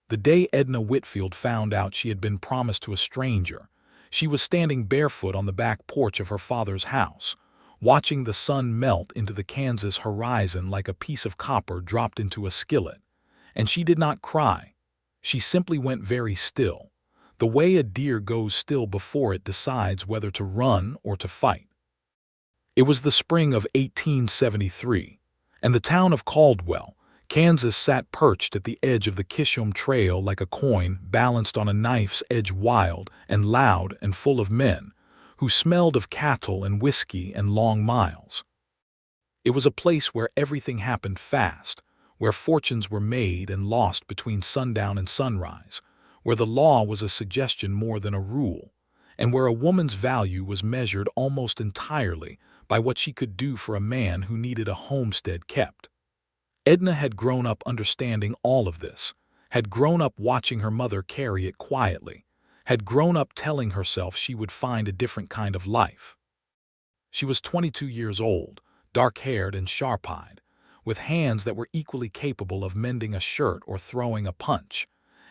The day Edna Whitfield found out she had been promised to a stranger, she was standing barefoot on the back porch of her father's house, watching the sun melt into the Kansas horizon like a piece of copper dropped into a skillet. And she did not cry. She simply went very still, the way a deer goes still before it decides whether to run or to fight. It was the spring of 1873, and the town of Caldwell, Kansas sat perched at the edge of the Kishom Trail like a coin balanced on a knife's edge, wild and loud and full of men who smelled of cattle and whiskey and long miles. It was a place where everything happened fast, where fortunes were made and lost between sundown and sunrise, where the law was a suggestion more than a rule, and where a woman's value was measured almost entirely by what she could do for a man who needed a homestead kept. Edna had grown up understanding all of this, had grown up watching her mother carry it quietly, had grown up telling herself she would find a different kind of life. She was 22 years old, dark-haired and sharp-eyed, with hands that were equally capable of mending a shirt or throwing a punch,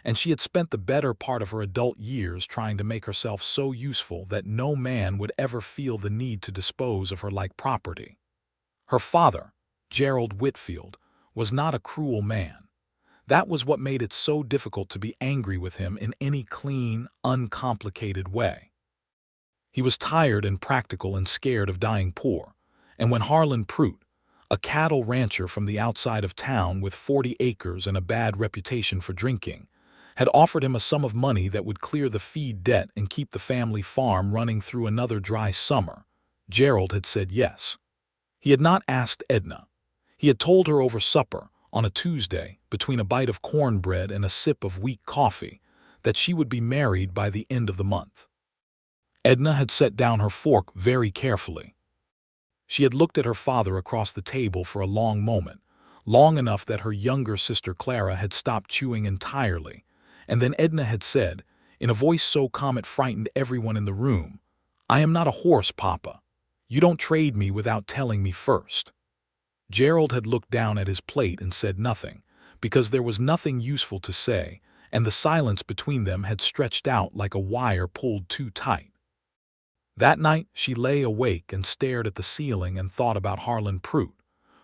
and she had spent the better part of her adult years trying to make herself so useful that no man would ever feel the need to dispose of her like property. Her father, Gerald Whitfield, was not a cruel man. That was what made it so difficult to be angry with him in any clean, uncomplicated way. He was tired and practical and scared of dying poor, and when Harlan Pruitt, a cattle rancher from the outside of town with 40 acres and a bad reputation for drinking, had offered him a sum of money that would clear the feed debt and keep the family farm running through another dry summer, Gerald had said yes. He had not asked Edna. He had told her over supper, on a Tuesday, between a bite of cornbread and a sip of weak coffee, that she would be married by the end of the month. Edna had set down her fork very carefully. She had looked at her father across the table for a long moment, long enough that her younger sister Clara had stopped chewing entirely, and then Edna had said, in a voice so calm it frightened everyone in the room, "I am not a horse, Papa. You don't trade me without telling me first." Gerald had looked down at his plate and said nothing, because there was nothing useful to say, and the silence between them had stretched out like a wire pulled too tight. That night she lay awake and stared at the ceiling and thought about Harlan Pruitt,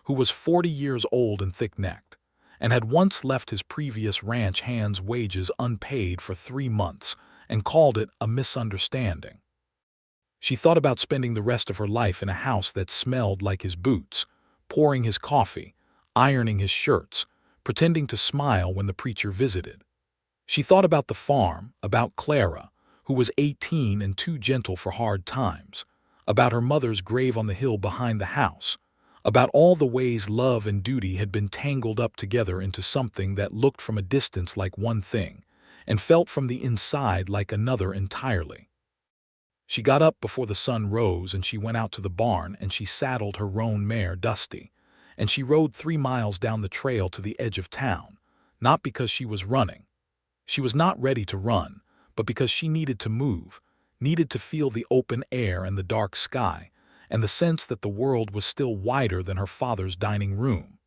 who was 40 years old and thick-necked, and had once left his previous ranch hand's wages unpaid for 3 months and called it a misunderstanding. She thought about spending the rest of her life in a house that smelled like his boots, pouring his coffee, ironing his shirts, pretending to smile when the preacher visited. She thought about the farm, about Clara, who was 18 and too gentle for hard times, about her mother's grave on the hill behind the house, about all the ways love and duty had been tangled up together into something that looked from a distance like one thing and felt from the inside like another entirely. She got up before the sun rose and she went out to the barn and she saddled her roan mare, Dusty, and she rode 3 miles down the trail to the edge of town, not because she was running. She was not ready to run, but because she needed to move, needed to feel the open air and the dark sky, and the sense that the world was still wider than her father's dining room.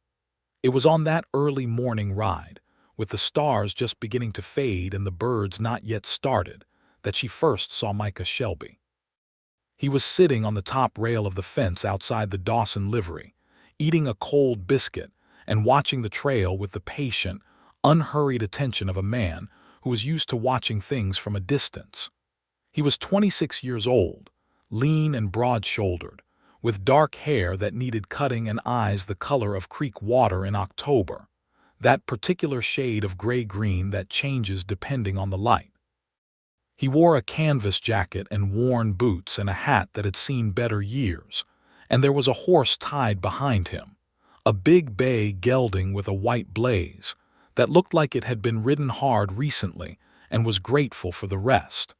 It was on that early morning ride, with the stars just beginning to fade and the birds not yet started, that she first saw Micah Shelby. He was sitting on the top rail of the fence outside the Dawson livery, eating a cold biscuit and watching the trail with the patient, unhurried attention of a man who was used to watching things from a distance. He was 26 years old, lean and broad-shouldered, with dark hair that needed cutting and eyes the color of creek water in October, that particular shade of gray-green that changes depending on the light. He wore a canvas jacket and worn boots and a hat that had seen better years, and there was a horse tied behind him, a big bay gelding with a white blaze, that looked like it had been ridden hard recently and was grateful for the rest.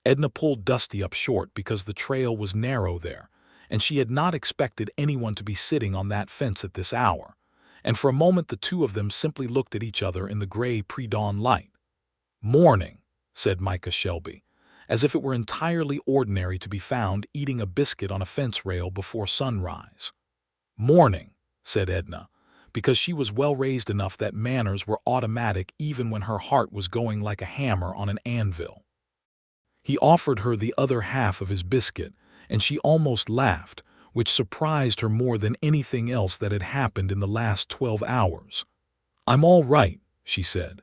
Edna pulled Dusty up short because the trail was narrow there, and she had not expected anyone to be sitting on that fence at this hour, and for a moment the two of them simply looked at each other in the gray pre-dawn light. "Morning," said Micah Shelby, as if it were entirely ordinary to be found eating a biscuit on a fence rail before sunrise. "Morning," said Edna, because she was well raised enough that manners were automatic even when her heart was going like a hammer on an anvil. He offered her the other half of his biscuit, and she almost laughed, which surprised her more than anything else that had happened in the last 12 hours. "I'm all right," she said.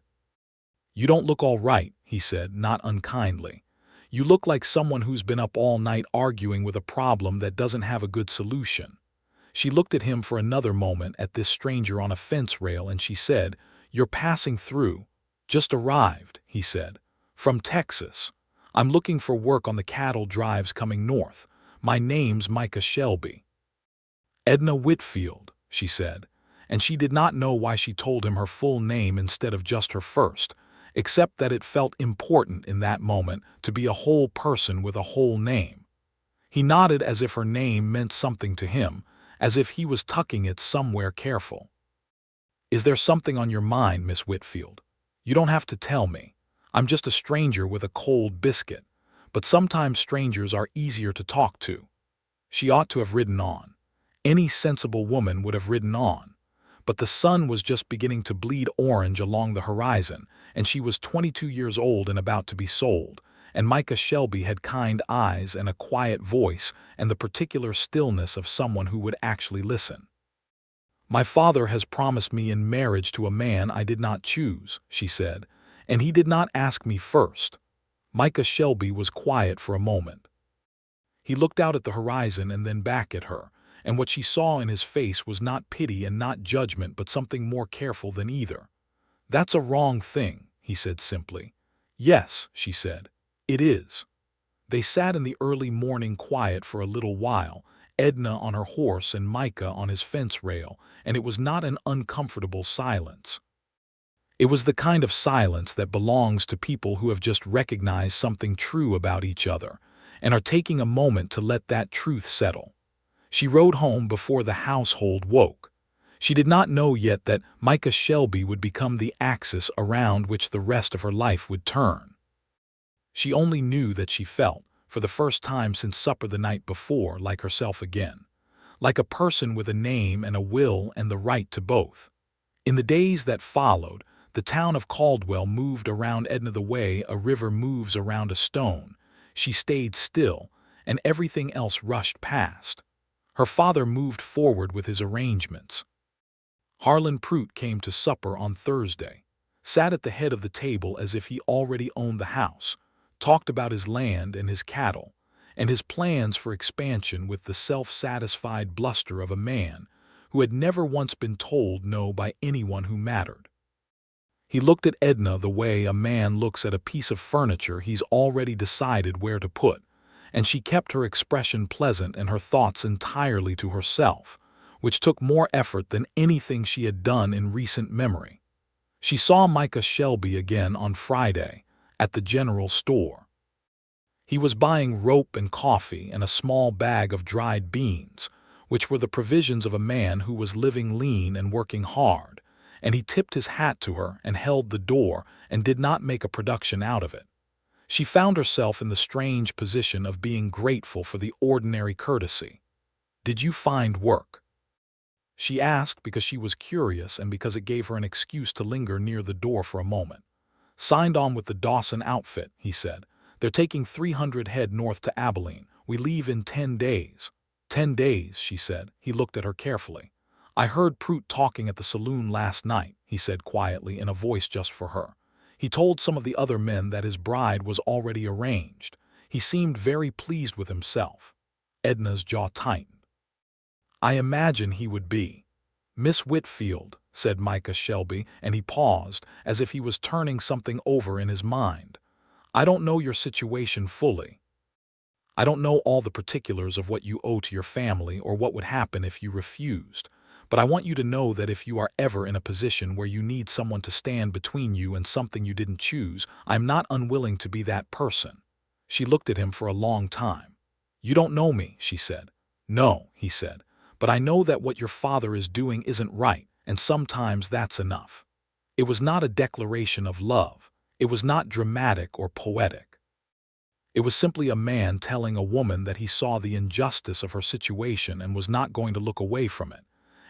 "You don't look all right," he said, not unkindly. "You look like someone who's been up all night arguing with a problem that doesn't have a good solution." She looked at him for another moment, at this stranger on a fence rail, and she said, "You're passing through." "Just arrived," he said. "From Texas. I'm looking for work on the cattle drives coming north. My name's Micah Shelby." "Edna Whitfield," she said, and she did not know why she told him her full name instead of just her first, except that it felt important in that moment to be a whole person with a whole name. He nodded as if her name meant something to him, as if he was tucking it somewhere careful. "Is there something on your mind, Miss Whitfield? You don't have to tell me. I'm just a stranger with a cold biscuit, but sometimes strangers are easier to talk to." She ought to have ridden on. Any sensible woman would have ridden on. But the sun was just beginning to bleed orange along the horizon, and she was 22 years old and about to be sold, and Micah Shelby had kind eyes and a quiet voice and the particular stillness of someone who would actually listen. "My father has promised me in marriage to a man I did not choose," she said, "and he did not ask me first." Micah Shelby was quiet for a moment. He looked out at the horizon and then back at her, and what she saw in his face was not pity and not judgment, but something more careful than either. "That's a wrong thing," he said simply. "Yes," she said, "it is." They sat in the early morning quiet for a little while, Edna on her horse and Micah on his fence rail, and it was not an uncomfortable silence. It was the kind of silence that belongs to people who have just recognized something true about each other and are taking a moment to let that truth settle. She rode home before the household woke. She did not know yet that Micah Shelby would become the axis around which the rest of her life would turn. She only knew that she felt, for the first time since supper the night before, like herself again, like a person with a name and a will and the right to both. In the days that followed, the town of Caldwell moved around Edna the way a river moves around a stone. She stayed still, and everything else rushed past. Her father moved forward with his arrangements. Harlan Pruitt came to supper on Thursday, sat at the head of the table as if he already owned the house, talked about his land and his cattle, and his plans for expansion with the self-satisfied bluster of a man who had never once been told no by anyone who mattered. He looked at Edna the way a man looks at a piece of furniture he's already decided where to put, and she kept her expression pleasant and her thoughts entirely to herself, which took more effort than anything she had done in recent memory. She saw Micah Shelby again on Friday, at the general store. He was buying rope and coffee and a small bag of dried beans, which were the provisions of a man who was living lean and working hard, and he tipped his hat to her and held the door and did not make a production out of it. She found herself in the strange position of being grateful for the ordinary courtesy. "Did you find work?" she asked, because she was curious and because it gave her an excuse to linger near the door for a moment. "Signed on with the Dawson outfit," he said. "They're taking 300 head north to Abilene. We leave in 10 days. 10 days, she said. He looked at her carefully. "I heard Pruitt talking at the saloon last night," he said quietly in a voice just for her. "He told some of the other men that his bride was already arranged. He seemed very pleased with himself." Edna's jaw tightened. "I imagine he would be." "Miss Whitfield," said Micah Shelby, and he paused, as if he was turning something over in his mind. "I don't know your situation fully. I don't know all the particulars of what you owe to your family or what would happen if you refused. But I want you to know that if you are ever in a position where you need someone to stand between you and something you didn't choose, I'm not unwilling to be that person." She looked at him for a long time. "You don't know me," she said. "No," he said, "but I know that what your father is doing isn't right, and sometimes that's enough." It was not a declaration of love. It was not dramatic or poetic. It was simply a man telling a woman that he saw the injustice of her situation and was not going to look away from it,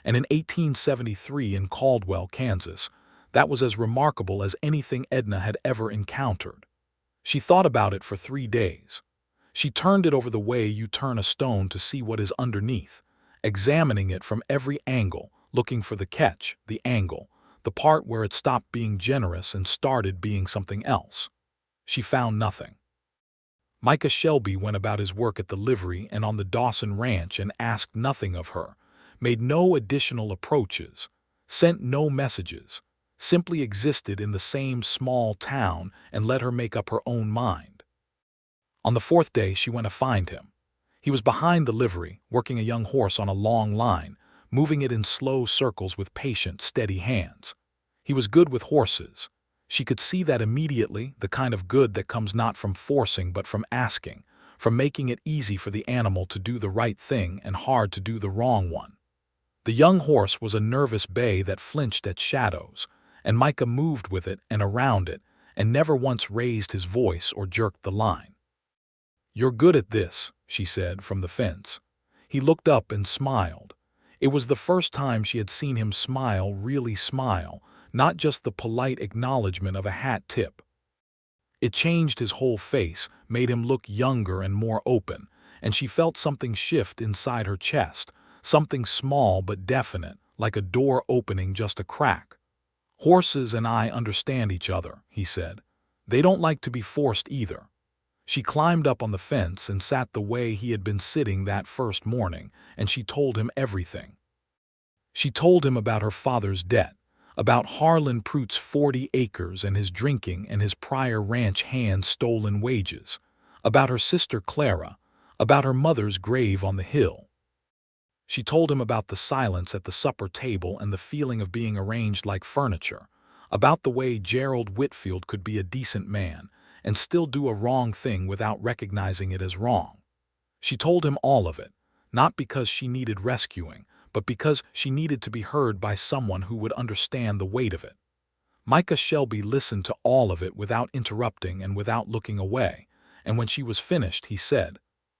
and in 1873 in Caldwell, Kansas. That was as remarkable as anything Edna had ever encountered. She thought about it for 3 days. She turned it over the way you turn a stone to see what is underneath, examining it from every angle, looking for the catch, the angle, the part where it stopped being generous and started being something else. She found nothing. Micah Shelby went about his work at the livery and on the Dawson Ranch and asked nothing of her, made no additional approaches, sent no messages, simply existed in the same small town and let her make up her own mind. On the 4th day she went to find him. He was behind the livery, working a young horse on a long line, moving it in slow circles with patient, steady hands. He was good with horses. She could see that immediately, the kind of good that comes not from forcing but from asking, from making it easy for the animal to do the right thing and hard to do the wrong one. The young horse was a nervous bay that flinched at shadows, and Micah moved with it and around it, and never once raised his voice or jerked the line. "You're good at this," she said from the fence. He looked up and smiled. It was the first time she had seen him smile, really smile, not just the polite acknowledgement of a hat tip. It changed his whole face, made him look younger and more open, and she felt something shift inside her chest, something small but definite, like a door opening just a crack. "Horses and I understand each other," he said. "They don't like to be forced either." She climbed up on the fence and sat the way he had been sitting that first morning, and she told him everything. She told him about her father's debt, about Harlan Pruitt's 40 acres and his drinking and his prior ranch hand's stolen wages, about her sister Clara, about her mother's grave on the hill. She told him about the silence at the supper table and the feeling of being arranged like furniture, about the way Gerald Whitfield could be a decent man and still do a wrong thing without recognizing it as wrong. She told him all of it, not because she needed rescuing, but because she needed to be heard by someone who would understand the weight of it. Micah Shelby listened to all of it without interrupting and without looking away, and when she was finished he said,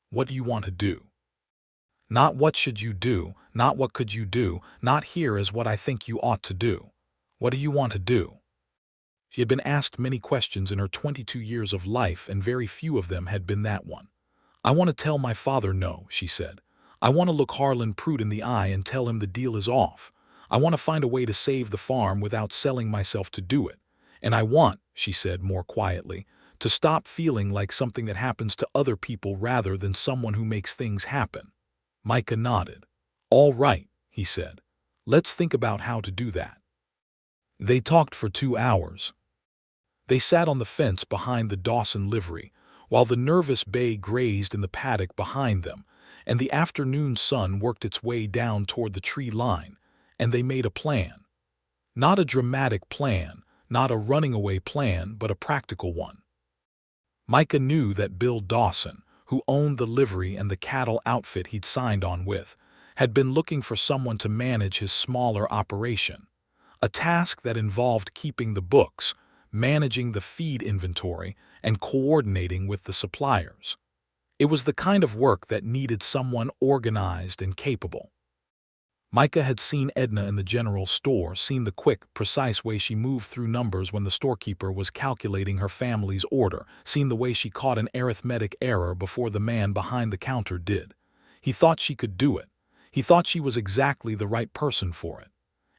"What do you want to do?" Not what should you do, not what could you do, not here is what I think you ought to do. What do you want to do? She had been asked many questions in her 22 years of life, and very few of them had been that one. "I want to tell my father no," she said. "I want to look Harlan Pruitt in the eye and tell him the deal is off. I want to find a way to save the farm without selling myself to do it. And I want," she said more quietly, "to stop feeling like something that happens to other people rather than someone who makes things happen." Micah nodded. "All right," he said. "Let's think about how to do that." They talked for 2 hours. They sat on the fence behind the Dawson livery, while the nervous bay grazed in the paddock behind them, and the afternoon sun worked its way down toward the tree line, and they made a plan. Not a dramatic plan, not a running-away plan, but a practical one. Micah knew that Bill Dawson, who owned the livery and the cattle outfit he'd signed on with, had been looking for someone to manage his smaller operation, a task that involved keeping the books, managing the feed inventory, and coordinating with the suppliers. It was the kind of work that needed someone organized and capable. Micah had seen Edna in the general store, seen the quick, precise way she moved through numbers when the storekeeper was calculating her family's order, seen the way she caught an arithmetic error before the man behind the counter did. He thought she could do it. He thought she was exactly the right person for it.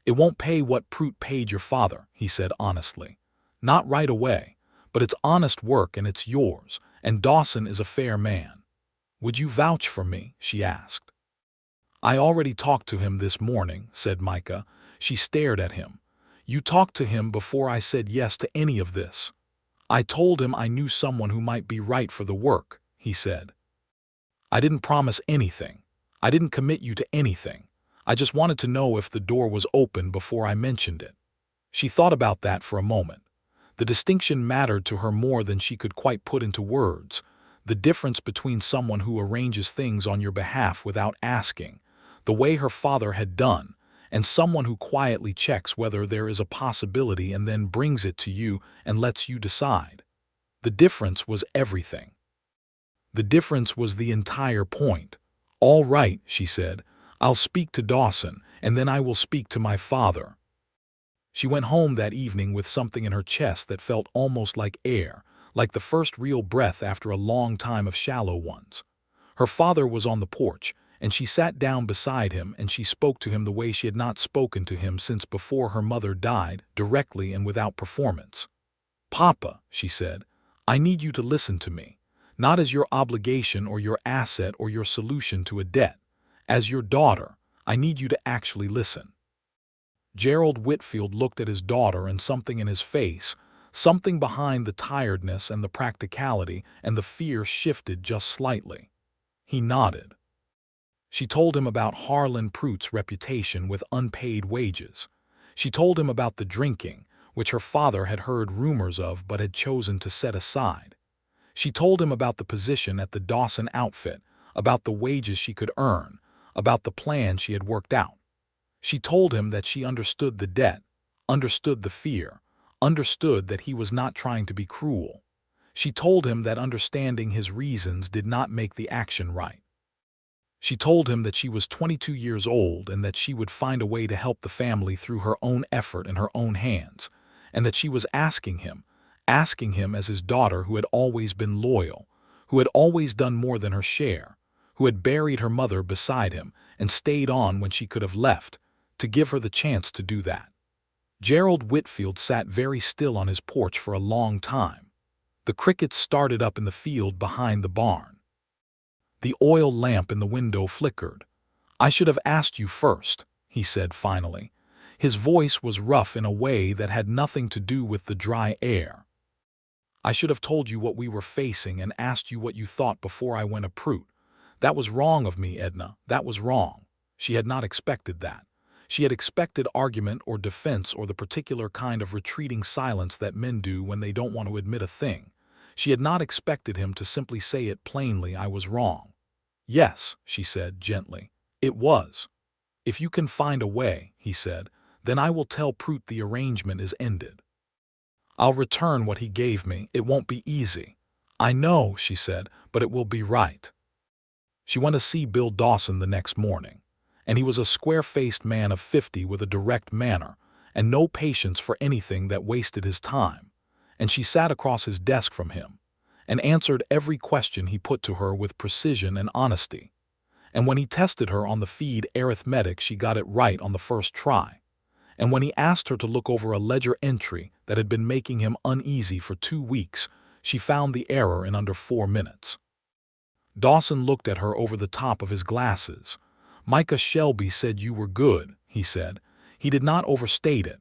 "It won't pay what Pruitt paid your father," he said honestly. "Not right away, but it's honest work and it's yours, and Dawson is a fair man." "Would you vouch for me?" she asked. "I already talked to him this morning," said Micah. She stared at him. "You talked to him before I said yes to any of this." "I told him I knew someone who might be right for the work," he said. "I didn't promise anything. I didn't commit you to anything. I just wanted to know if the door was open before I mentioned it." She thought about that for a moment. The distinction mattered to her more than she could quite put into words. The difference between someone who arranges things on your behalf without asking, the way her father had done, and someone who quietly checks whether there is a possibility and then brings it to you and lets you decide. The difference was everything. The difference was the entire point. "All right," she said. "I'll speak to Dawson, and then I will speak to my father." She went home that evening with something in her chest that felt almost like air, like the first real breath after a long time of shallow ones. Her father was on the porch, and she sat down beside him and she spoke to him the way she had not spoken to him since before her mother died, directly and without performance. "Papa," she said, "I need you to listen to me, not as your obligation or your asset or your solution to a debt. As your daughter, I need you to actually listen." Gerald Whitfield looked at his daughter, and something in his face, something behind the tiredness and the practicality and the fear, shifted just slightly. He nodded. She told him about Harlan Pruitt's reputation with unpaid wages. She told him about the drinking, which her father had heard rumors of but had chosen to set aside. She told him about the position at the Dawson outfit, about the wages she could earn, about the plan she had worked out. She told him that she understood the debt, understood the fear, understood that he was not trying to be cruel. She told him that understanding his reasons did not make the action right. She told him that she was 22 years old and that she would find a way to help the family through her own effort and her own hands, and that she was asking him as his daughter who had always been loyal, who had always done more than her share, who had buried her mother beside him and stayed on when she could have left, to give her the chance to do that. Gerald Whitfield sat very still on his porch for a long time. The crickets started up in the field behind the barn. The oil lamp in the window flickered. "I should have asked you first," he said finally. His voice was rough in a way that had nothing to do with the dry air. "I should have told you what we were facing and asked you what you thought before I went a Pruitt. That was wrong of me, Edna, that was wrong." She had not expected that. She had expected argument or defense or the particular kind of retreating silence that men do when they don't want to admit a thing. She had not expected him to simply say it plainly, "I was wrong." "Yes," she said gently, "it was." "If you can find a way," he said, "then I will tell Pruitt the arrangement is ended. I'll return what he gave me. It won't be easy." "I know," she said, "but it will be right." She went to see Bill Dawson the next morning, and he was a square-faced man of 50 with a direct manner and no patience for anything that wasted his time, and she sat across his desk from him and answered every question he put to her with precision and honesty. And when he tested her on the feed arithmetic, she got it right on the first try. And when he asked her to look over a ledger entry that had been making him uneasy for 2 weeks, she found the error in under 4 minutes. Dawson looked at her over the top of his glasses. "Micah Shelby said you were good," he said. "He did not overstate it.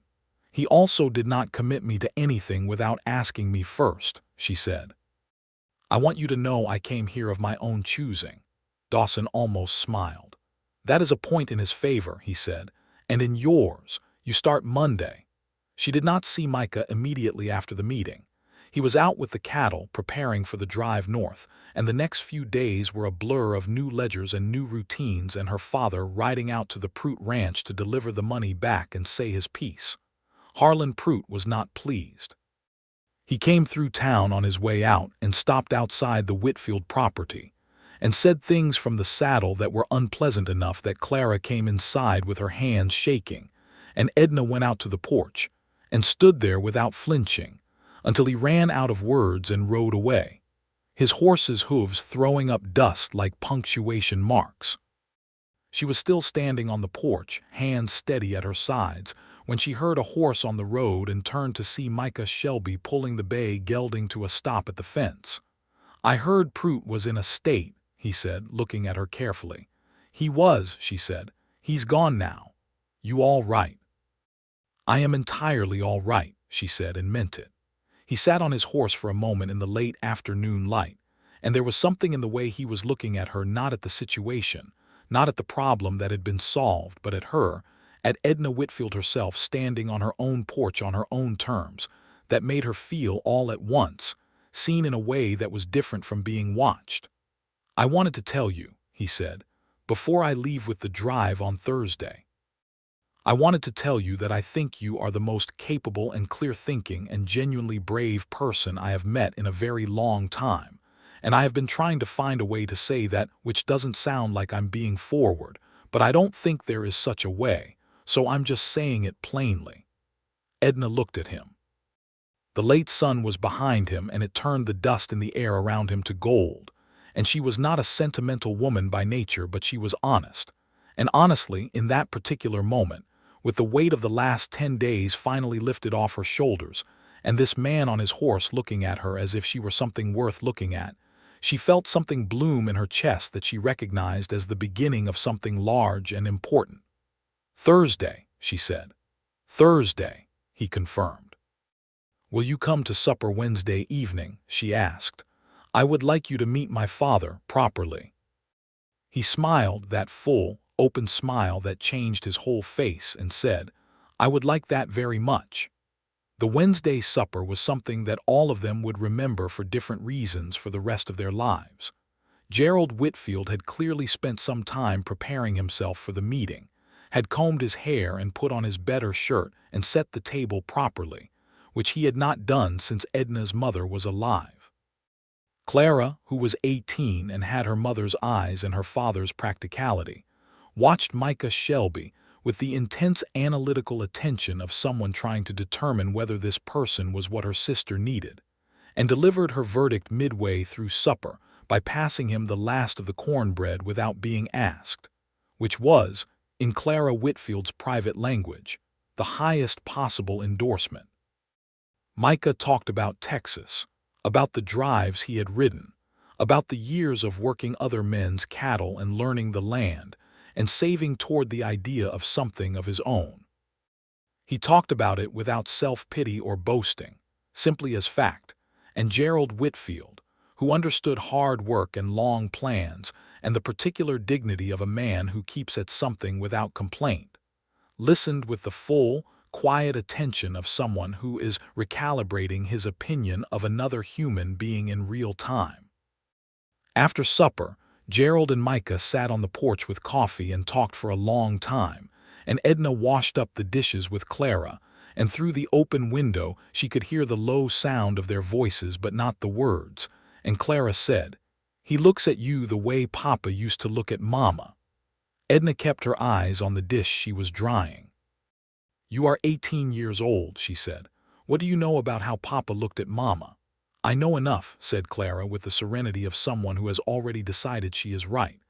He also did not commit me to anything without asking me first," she said. "I want you to know I came here of my own choosing." Dawson almost smiled. "That is a point in his favor," he said, "and in yours. You start Monday." She did not see Micah immediately after the meeting. He was out with the cattle, preparing for the drive north, and the next few days were a blur of new ledgers and new routines and her father riding out to the Pruitt ranch to deliver the money back and say his piece. Harlan Pruitt was not pleased. He came through town on his way out and stopped outside the Whitfield property and said things from the saddle that were unpleasant enough that Clara came inside with her hands shaking, and Edna went out to the porch and stood there without flinching until he ran out of words and rode away, his horse's hooves throwing up dust like punctuation marks. She was still standing on the porch, hands steady at her sides, when she heard a horse on the road and turned to see Micah Shelby pulling the bay gelding to a stop at the fence. "I heard Pruitt was in a state," he said, looking at her carefully. "He was," she said. "He's gone now. You all right?" "I am entirely all right," she said, and meant it. He sat on his horse for a moment in the late afternoon light, and there was something in the way he was looking at her, not at the situation, not at the problem that had been solved, but at her, at Edna Whitfield herself standing on her own porch on her own terms, that made her feel all at once, seen in a way that was different from being watched. "I wanted to tell you," he said, "before I leave with the drive on Thursday. I wanted to tell you that I think you are the most capable and clear-thinking and genuinely brave person I have met in a very long time, and I have been trying to find a way to say that which doesn't sound like I'm being forward, but I don't think there is such a way, so I'm just saying it plainly." Edna looked at him. The late sun was behind him, and it turned the dust in the air around him to gold. And she was not a sentimental woman by nature, but she was honest. And honestly, in that particular moment, with the weight of the last 10 days finally lifted off her shoulders, and this man on his horse looking at her as if she were something worth looking at, she felt something bloom in her chest that she recognized as the beginning of something large and important. "Thursday," she said. "Thursday," he confirmed. "Will you come to supper Wednesday evening?" she asked. "I would like you to meet my father properly." He smiled, that full, open smile that changed his whole face, and said, "I would like that very much." The Wednesday supper was something that all of them would remember for different reasons for the rest of their lives. Gerald Whitfield had clearly spent some time preparing himself for the meeting, had combed his hair and put on his better shirt and set the table properly, which he had not done since Edna's mother was alive. Clara, who was 18 and had her mother's eyes and her father's practicality, watched Micah Shelby with the intense analytical attention of someone trying to determine whether this person was what her sister needed, and delivered her verdict midway through supper by passing him the last of the cornbread without being asked, which was, in Clara Whitfield's private language, the highest possible endorsement. Micah talked about Texas, about the drives he had ridden, about the years of working other men's cattle and learning the land, and saving toward the idea of something of his own. He talked about it without self-pity or boasting, simply as fact, and Gerald Whitfield, who understood hard work and long plans and the particular dignity of a man who keeps at something without complaint, listened with the full, quiet attention of someone who is recalibrating his opinion of another human being in real time. After supper, Gerald and Micah sat on the porch with coffee and talked for a long time, and Edna washed up the dishes with Clara, and through the open window she could hear the low sound of their voices but not the words, and Clara said, "He looks at you the way Papa used to look at Mama." Edna kept her eyes on the dish she was drying. "You are 18 years old," she said. "What do you know about how Papa looked at Mama?" "I know enough," said Clara with the serenity of someone who has already decided she is right.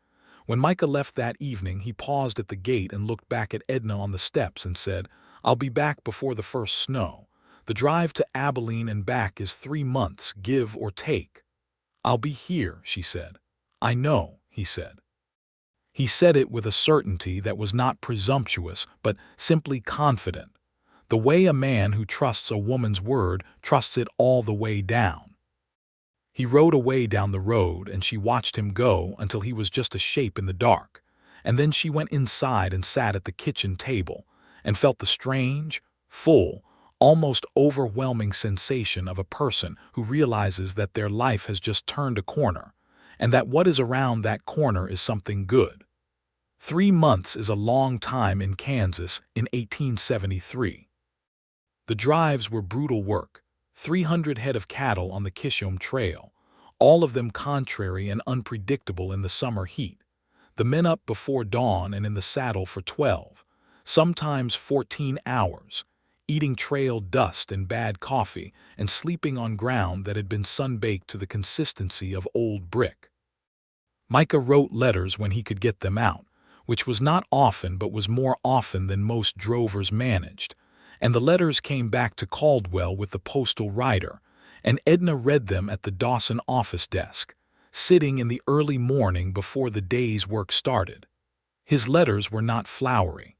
When Micah left that evening, he paused at the gate and looked back at Edna on the steps and said, "I'll be back before the first snow. The drive to Abilene and back is 3 months, give or take." "I'll be here," she said. "I know," he said. He said it with a certainty that was not presumptuous, but simply confident, the way a man who trusts a woman's word trusts it all the way down. He rode away down the road, and she watched him go until he was just a shape in the dark, and then she went inside and sat at the kitchen table, and felt the strange, full, almost overwhelming sensation of a person who realizes that their life has just turned a corner, and that what is around that corner is something good. 3 months is a long time in Kansas in 1873. The drives were brutal work, 300 head of cattle on the Kishom Trail, all of them contrary and unpredictable in the summer heat, the men up before dawn and in the saddle for 12, sometimes 14 hours, eating trail dust and bad coffee and sleeping on ground that had been sun-baked to the consistency of old brick. Micah wrote letters when he could get them out, which was not often but was more often than most drovers managed, and the letters came back to Caldwell with the postal rider, and Edna read them at the Dawson office desk, sitting in the early morning before the day's work started. His letters were not flowery.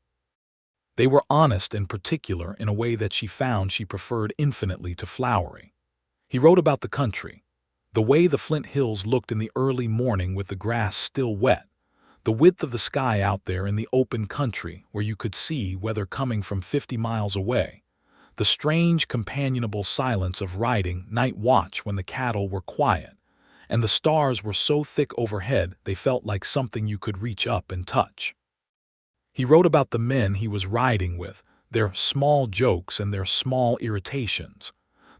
They were honest and particular in a way that she found she preferred infinitely to flowery. He wrote about the country, the way the Flint Hills looked in the early morning with the grass still wet, the width of the sky out there in the open country where you could see weather coming from 50 miles away, the strange companionable silence of riding night watch when the cattle were quiet, and the stars were so thick overhead they felt like something you could reach up and touch. He wrote about the men he was riding with, their small jokes and their small irritations,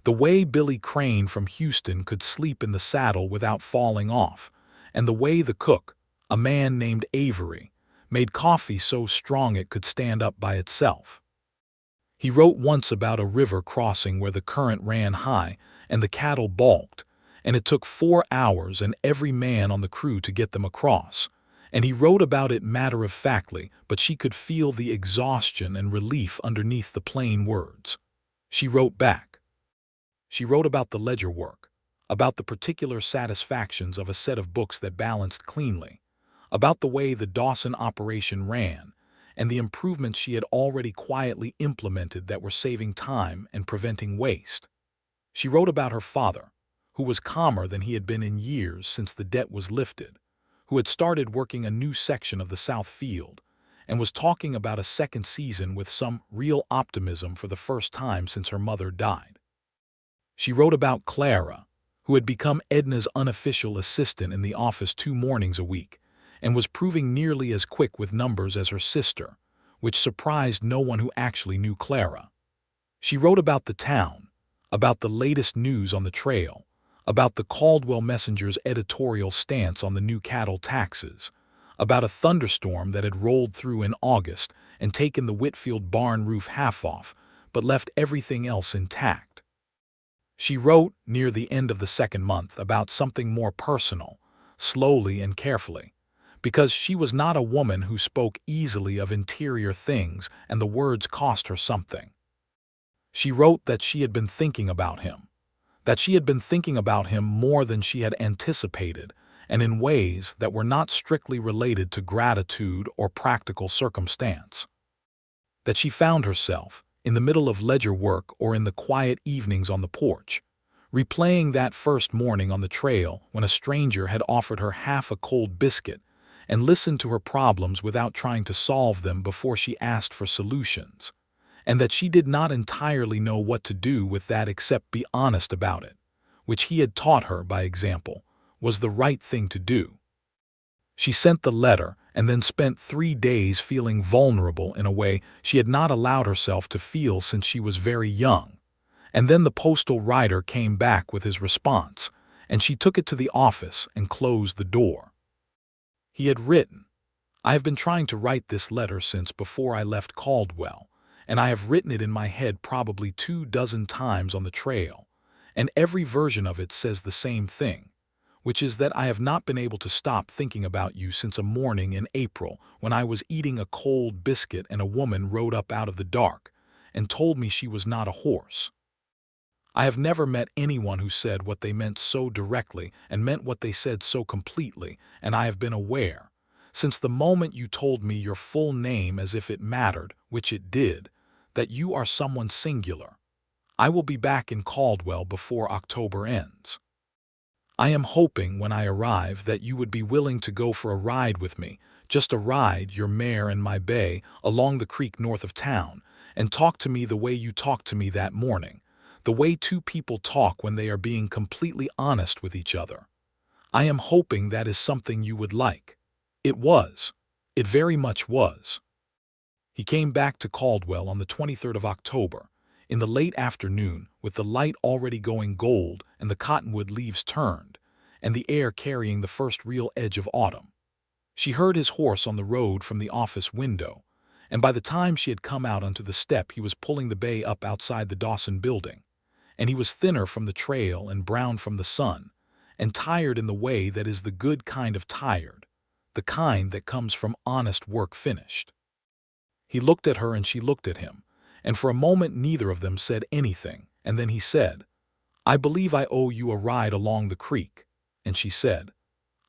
the way Billy Crane from Houston could sleep in the saddle without falling off, and the way the cook, a man named Avery, made coffee so strong it could stand up by itself. He wrote once about a river crossing where the current ran high and the cattle balked, and it took 4 hours and every man on the crew to get them across. And he wrote about it matter-of-factly, but she could feel the exhaustion and relief underneath the plain words. She wrote back. She wrote about the ledger work, about the particular satisfactions of a set of books that balanced cleanly, about the way the Dawson operation ran, and the improvements she had already quietly implemented that were saving time and preventing waste. She wrote about her father, who was calmer than he had been in years since the debt was lifted, who had started working a new section of the South Field, and was talking about a second season with some real optimism for the first time since her mother died. She wrote about Clara, who had become Edna's unofficial assistant in the office 2 mornings a week, and was proving nearly as quick with numbers as her sister, which surprised no one who actually knew Clara. She wrote about the town, about the latest news on the trail, about the Caldwell Messenger's editorial stance on the new cattle taxes, about a thunderstorm that had rolled through in August and taken the Whitfield barn roof half off, but left everything else intact. She wrote, near the end of the 2nd month, about something more personal, slowly and carefully, because she was not a woman who spoke easily of interior things and the words cost her something. She wrote that she had been thinking about him, that she had been thinking about him more than she had anticipated, and in ways that were not strictly related to gratitude or practical circumstance. That she found herself, in the middle of ledger work or in the quiet evenings on the porch, replaying that first morning on the trail when a stranger had offered her half a cold biscuit, and listened to her problems without trying to solve them before she asked for solutions, and that she did not entirely know what to do with that except be honest about it, which he had taught her by example, was the right thing to do. She sent the letter and then spent 3 days feeling vulnerable in a way she had not allowed herself to feel since she was very young, and then the postal rider came back with his response, and she took it to the office and closed the door. He had written, "I have been trying to write this letter since before I left Caldwell, and I have written it in my head probably 24 times on the trail, and every version of it says the same thing, which is that I have not been able to stop thinking about you since a morning in April when I was eating a cold biscuit and a woman rode up out of the dark and told me she was not a horse. I have never met anyone who said what they meant so directly and meant what they said so completely, and I have been aware, since the moment you told me your full name as if it mattered, which it did, that you are someone singular. I will be back in Caldwell before October ends. I am hoping when I arrive that you would be willing to go for a ride with me, just a ride, your mare and my bay, along the creek north of town, and talk to me the way you talked to me that morning, the way 2 people talk when they are being completely honest with each other. I am hoping that is something you would like." It was. It very much was. He came back to Caldwell on the 23rd of October, in the late afternoon, with the light already going gold and the cottonwood leaves turned, and the air carrying the first real edge of autumn. She heard his horse on the road from the office window, and by the time she had come out onto the step he was pulling the bay up outside the Dawson building, and he was thinner from the trail and brown from the sun, and tired in the way that is the good kind of tired, the kind that comes from honest work finished. He looked at her and she looked at him, and for a moment neither of them said anything, and then he said, "I believe I owe you a ride along the creek," and she said,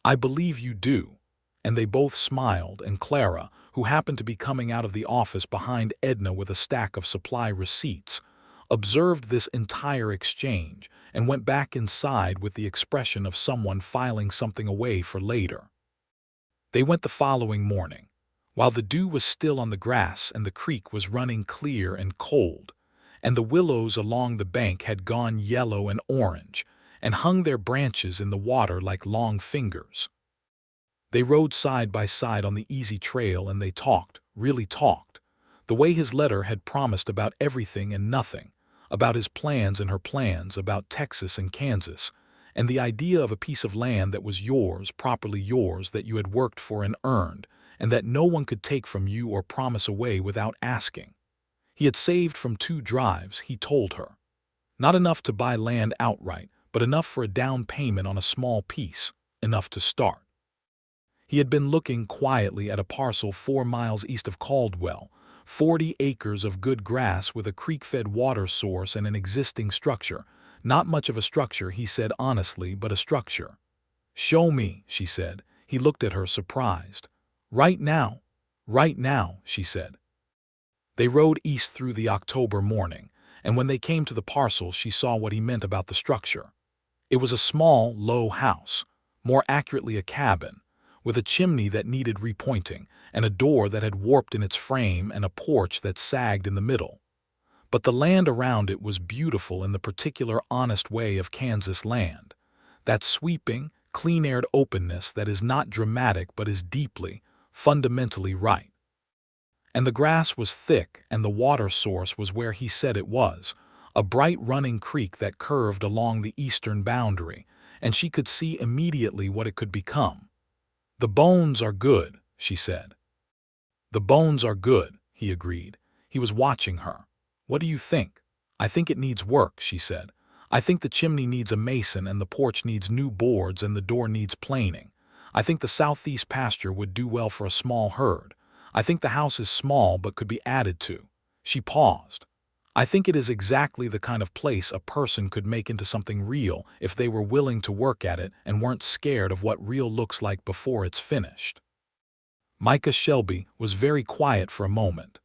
"I believe you do," and they both smiled, and Clara, who happened to be coming out of the office behind Edna with a stack of supply receipts, observed this entire exchange and went back inside with the expression of someone filing something away for later. They went the following morning, while the dew was still on the grass and the creek was running clear and cold, and the willows along the bank had gone yellow and orange and hung their branches in the water like long fingers. They rode side by side on the easy trail and they talked, really talked, the way his letter had promised about everything and nothing, about his plans and her plans, about Texas and Kansas, and the idea of a piece of land that was yours, properly yours, that you had worked for and earned, and that no one could take from you or promise away without asking. He had saved from 2 drives, he told her. Not enough to buy land outright, but enough for a down payment on a small piece, enough to start. He had been looking quietly at a parcel 4 miles east of Caldwell, 40 acres of good grass with a creek-fed water source and an existing structure. Not much of a structure, he said honestly, but a structure. "Show me," she said. He looked at her surprised. Right now, she said. They rode east through the October morning, and when they came to the parcel she saw what he meant about the structure. It was a small, low house, more accurately a cabin, with a chimney that needed repointing, and a door that had warped in its frame and a porch that sagged in the middle. But the land around it was beautiful in the particular honest way of Kansas land, that sweeping, clean-aired openness that is not dramatic but is deeply, fundamentally right. And the grass was thick and the water source was where he said it was, a bright running creek that curved along the eastern boundary, and she could see immediately what it could become. "The bones are good," she said. "The bones are good," he agreed. He was watching her. "What do you think?" "I think it needs work," she said. "I think the chimney needs a mason and the porch needs new boards and the door needs planing. I think the southeast pasture would do well for a small herd. I think the house is small but could be added to." She paused. "I think it is exactly the kind of place a person could make into something real if they were willing to work at it and weren't scared of what real looks like before it's finished." Micah Shelby was very quiet for a moment.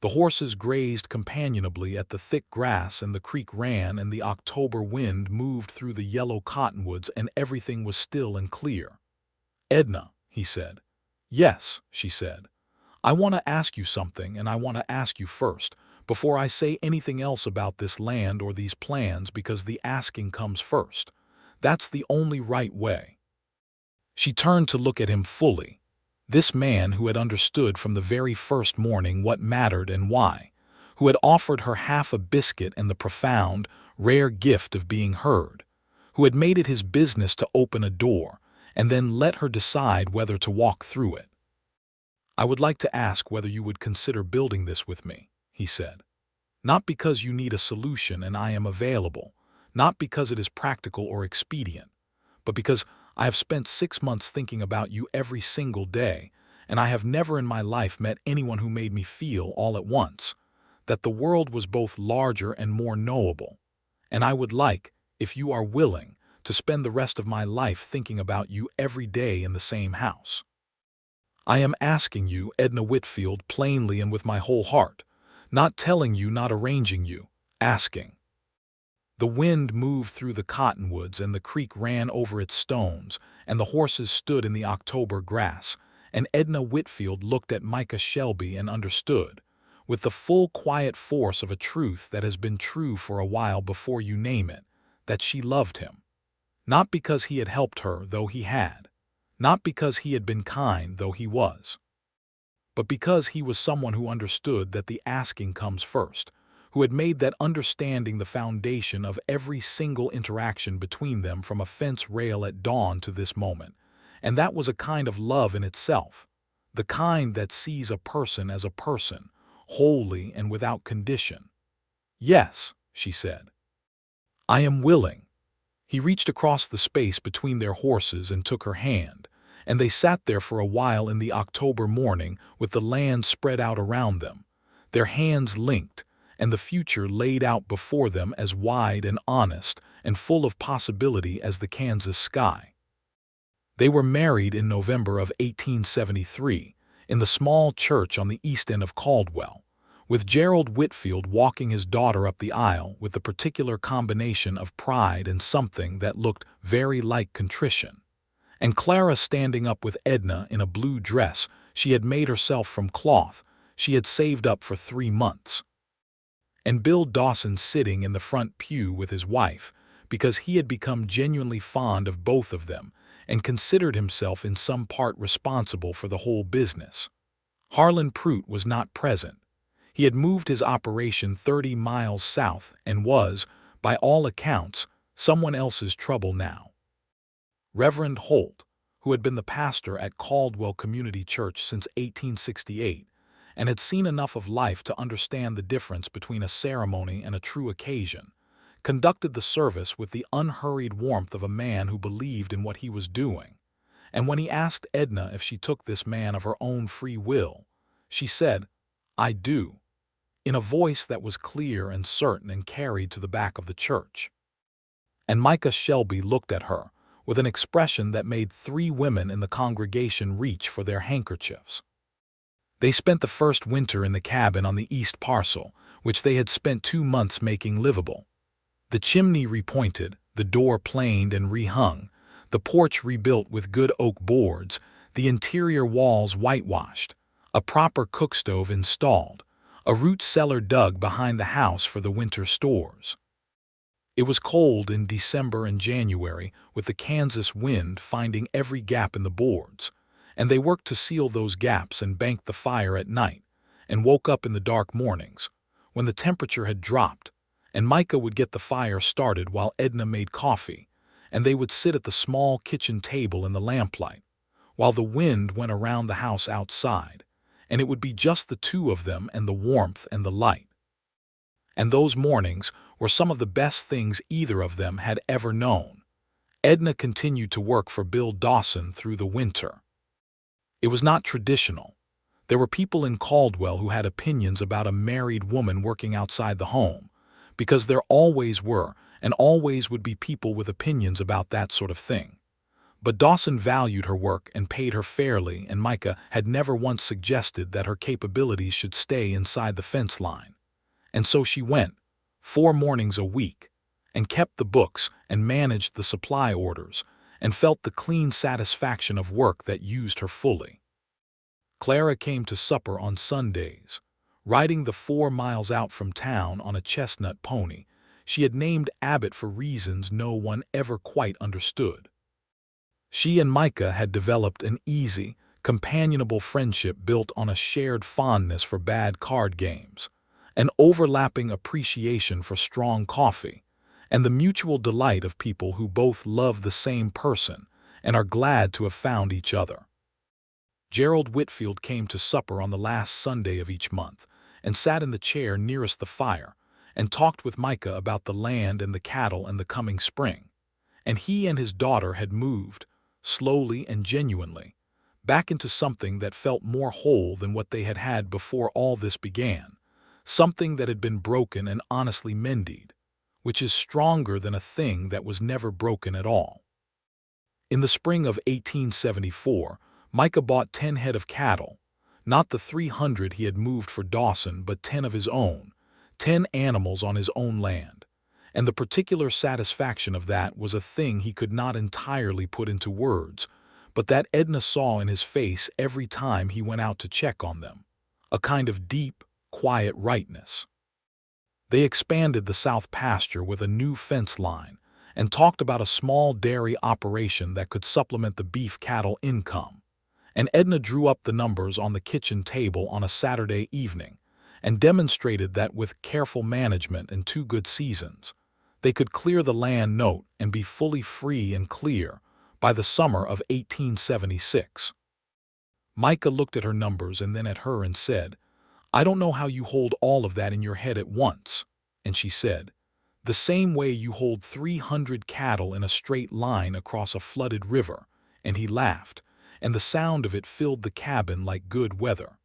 The horses grazed companionably at the thick grass and the creek ran and the October wind moved through the yellow cottonwoods and everything was still and clear. "Edna," he said. "Yes," she said. "I want to ask you something, and I want to ask you first, before I say anything else about this land or these plans, because the asking comes first. That's the only right way." She turned to look at him fully. This man who had understood from the very first morning what mattered and why, who had offered her half a biscuit and the profound, rare gift of being heard, who had made it his business to open a door and then let her decide whether to walk through it. "I would like to ask whether you would consider building this with me," he said. "Not because you need a solution and I am available, not because it is practical or expedient, but because I have spent 6 months thinking about you every single day, and I have never in my life met anyone who made me feel, all at once, that the world was both larger and more knowable, and I would like, if you are willing, to spend the rest of my life thinking about you every day in the same house. I am asking you, Edna Whitfield, plainly and with my whole heart, not telling you, not arranging you, asking." The wind moved through the cottonwoods and the creek ran over its stones, and the horses stood in the October grass, and Edna Whitfield looked at Micah Shelby and understood, with the full quiet force of a truth that has been true for a while before you name it, that she loved him. Not because he had helped her, though he had. Not because he had been kind, though he was. But because he was someone who understood that the asking comes first, who had made that understanding the foundation of every single interaction between them from a fence rail at dawn to this moment. And that was a kind of love in itself, the kind that sees a person as a person, wholly and without condition. "Yes," she said. "I am willing." He reached across the space between their horses and took her hand, and they sat there for a while in the October morning with the land spread out around them, their hands linked, and the future laid out before them as wide and honest and full of possibility as the Kansas sky. They were married in November of 1873 in the small church on the east end of Caldwell, with Gerald Whitfield walking his daughter up the aisle with the particular combination of pride and something that looked very like contrition, and Clara standing up with Edna in a blue dress she had made herself from cloth she had saved up for 3 months. And Bill Dawson sitting in the front pew with his wife, because he had become genuinely fond of both of them and considered himself in some part responsible for the whole business. Harlan Prout was not present. He had moved his operation 30 miles south and was, by all accounts, someone else's trouble now. Reverend Holt, who had been the pastor at Caldwell Community Church since 1868 and had seen enough of life to understand the difference between a ceremony and a true occasion, conducted the service with the unhurried warmth of a man who believed in what he was doing. And when he asked Edna if she took this man of her own free will, she said, "I do," in a voice that was clear and certain and carried to the back of the church. And Micah Shelby looked at her with an expression that made 3 women in the congregation reach for their handkerchiefs. They spent the first winter in the cabin on the east parcel, which they had spent 2 months making livable. The chimney repointed, the door planed and rehung, the porch rebuilt with good oak boards, the interior walls whitewashed, a proper cookstove installed, a root cellar dug behind the house for the winter stores. It was cold in December and January, with the Kansas wind finding every gap in the boards, and they worked to seal those gaps and banked the fire at night, and woke up in the dark mornings, when the temperature had dropped, and Micah would get the fire started while Edna made coffee, and they would sit at the small kitchen table in the lamplight, while the wind went around the house outside, and it would be just the 2 of them and the warmth and the light. And those mornings were some of the best things either of them had ever known. Edna continued to work for Bill Dawson through the winter. It was not traditional. There were people in Caldwell who had opinions about a married woman working outside the home, because there always were and always would be people with opinions about that sort of thing. But Dawson valued her work and paid her fairly, and Micah had never once suggested that her capabilities should stay inside the fence line. And so she went, 4 mornings a week, and kept the books and managed the supply orders, and felt the clean satisfaction of work that used her fully. Clara came to supper on Sundays, riding the 4 miles out from town on a chestnut pony she had named Abbott for reasons no one ever quite understood. She and Micah had developed an easy, companionable friendship built on a shared fondness for bad card games, an overlapping appreciation for strong coffee, and the mutual delight of people who both love the same person and are glad to have found each other. Gerald Whitfield came to supper on the last Sunday of each month and sat in the chair nearest the fire and talked with Micah about the land and the cattle and the coming spring. And he and his daughter had moved, slowly and genuinely, back into something that felt more whole than what they had had before all this began, something that had been broken and honestly mended, which is stronger than a thing that was never broken at all. In the spring of 1874, Micah bought 10 head of cattle, not the 300 he had moved for Dawson, but 10 of his own, 10 animals on his own land. And the particular satisfaction of that was a thing he could not entirely put into words, but that Edna saw in his face every time he went out to check on them, a kind of deep, quiet rightness. They expanded the south pasture with a new fence line and talked about a small dairy operation that could supplement the beef cattle income. And Edna drew up the numbers on the kitchen table on a Saturday evening and demonstrated that with careful management and 2 good seasons, they could clear the land note and be fully free and clear by the summer of 1876. Micah looked at her numbers and then at her and said, "I don't know how you hold all of that in your head at once." And she said, "The same way you hold 300 cattle in a straight line across a flooded river." And he laughed, and the sound of it filled the cabin like good weather.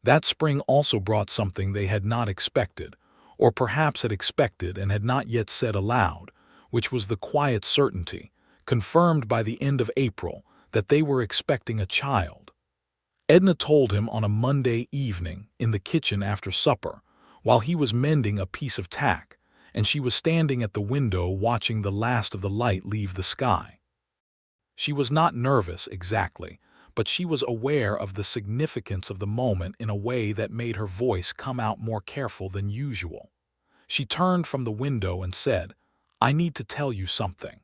That spring also brought something they had not expected, or perhaps had expected and had not yet said aloud, which was the quiet certainty, confirmed by the end of April, that they were expecting a child. Edna told him on a Monday evening in the kitchen after supper, while he was mending a piece of tack, and she was standing at the window watching the last of the light leave the sky. She was not nervous exactly, but she was aware of the significance of the moment in a way that made her voice come out more careful than usual. She turned from the window and said, "I need to tell you something."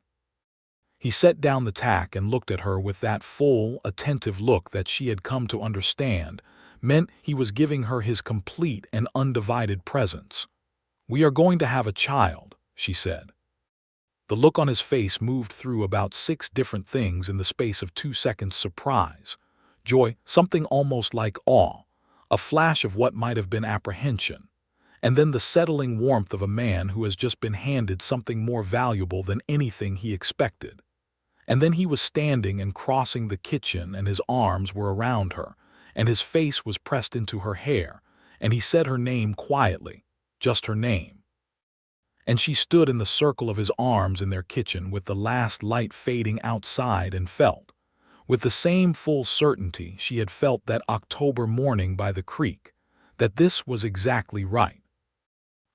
He set down the tack and looked at her with that full, attentive look that she had come to understand meant he was giving her his complete and undivided presence. "We are going to have a child," she said. The look on his face moved through about 6 different things in the space of 2 seconds: surprise, joy, something almost like awe, a flash of what might have been apprehension, and then the settling warmth of a man who has just been handed something more valuable than anything he expected. And then he was standing and crossing the kitchen, and his arms were around her, and his face was pressed into her hair, and he said her name quietly, just her name. And she stood in the circle of his arms in their kitchen with the last light fading outside, and felt, with the same full certainty she had felt that October morning by the creek, that this was exactly right.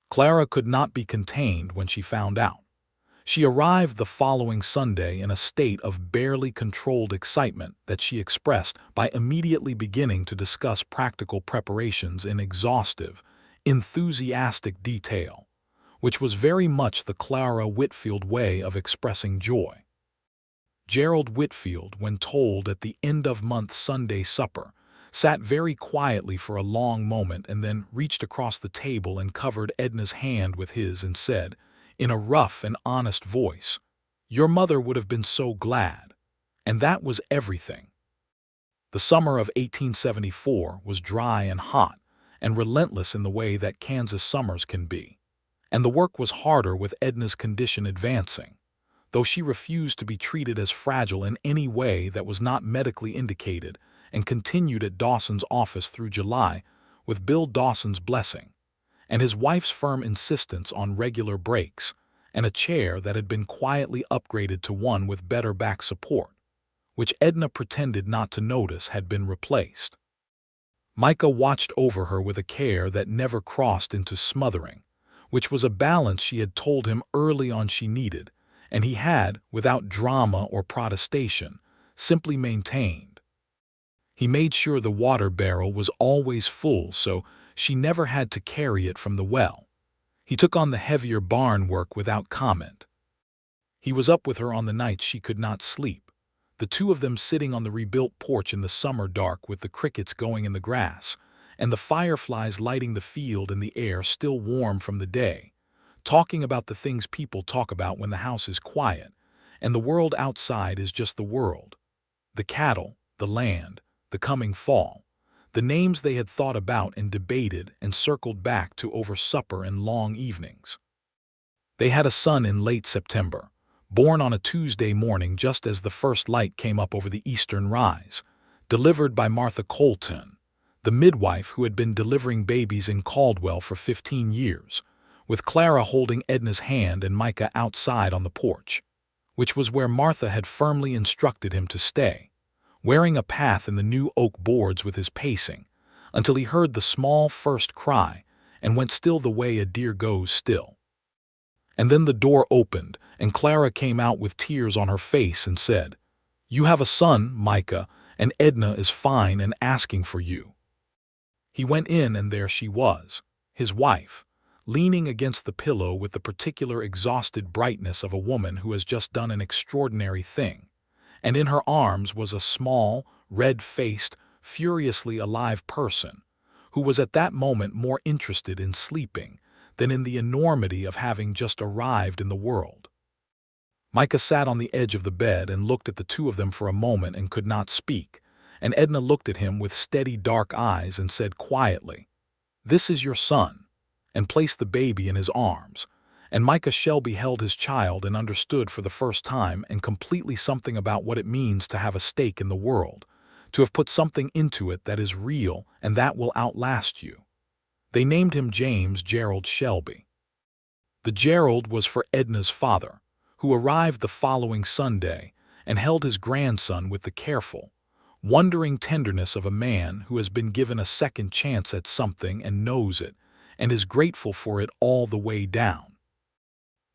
Clara could not be contained when she found out. She arrived the following Sunday in a state of barely controlled excitement that she expressed by immediately beginning to discuss practical preparations in exhaustive, enthusiastic detail, which was very much the Clara Whitfield way of expressing joy. Gerald Whitfield, when told at the end-of-month Sunday supper, sat very quietly for a long moment and then reached across the table and covered Edna's hand with his and said, in a rough and honest voice, "Your mother would have been so glad." And that was everything. The summer of 1874 was dry and hot and relentless in the way that Kansas summers can be, and the work was harder with Edna's condition advancing, though she refused to be treated as fragile in any way that was not medically indicated, and continued at Dawson's office through July with Bill Dawson's blessing, and his wife's firm insistence on regular breaks, and a chair that had been quietly upgraded to one with better back support, which Edna pretended not to notice had been replaced. Micah watched over her with a care that never crossed into smothering, which was a balance she had told him early on she needed, and he had, without drama or protestation, simply maintained. He made sure the water barrel was always full, so she never had to carry it from the well. He took on the heavier barn work without comment. He was up with her on the nights she could not sleep, the two of them sitting on the rebuilt porch in the summer dark with the crickets going in the grass, and the fireflies lighting the field and the air still warm from the day, talking about the things people talk about when the house is quiet, and the world outside is just the world. The cattle, the land, the coming fall, the names they had thought about and debated and circled back to over supper and long evenings. They had a son in late September, born on a Tuesday morning just as the first light came up over the eastern rise, delivered by Martha Colton, the midwife who had been delivering babies in Caldwell for 15 years, with Clara holding Edna's hand and Micah outside on the porch, which was where Martha had firmly instructed him to stay, wearing a path in the new oak boards with his pacing, until he heard the small first cry and went still the way a deer goes still. And then the door opened, and Clara came out with tears on her face and said, "You have a son, Micah, and Edna is fine and asking for you." He went in, and there she was, his wife, leaning against the pillow with the particular exhausted brightness of a woman who has just done an extraordinary thing, and in her arms was a small, red-faced, furiously alive person, who was at that moment more interested in sleeping than in the enormity of having just arrived in the world. Micah sat on the edge of the bed and looked at the two of them for a moment and could not speak, and Edna looked at him with steady dark eyes and said quietly, "This is your son," and placed the baby in his arms, and Micah Shelby held his child and understood for the first time and completely something about what it means to have a stake in the world, to have put something into it that is real and that will outlast you. They named him James Gerald Shelby. The Gerald was for Edna's father, who arrived the following Sunday and held his grandson with the careful, wondering tenderness of a man who has been given a second chance at something and knows it, and is grateful for it all the way down.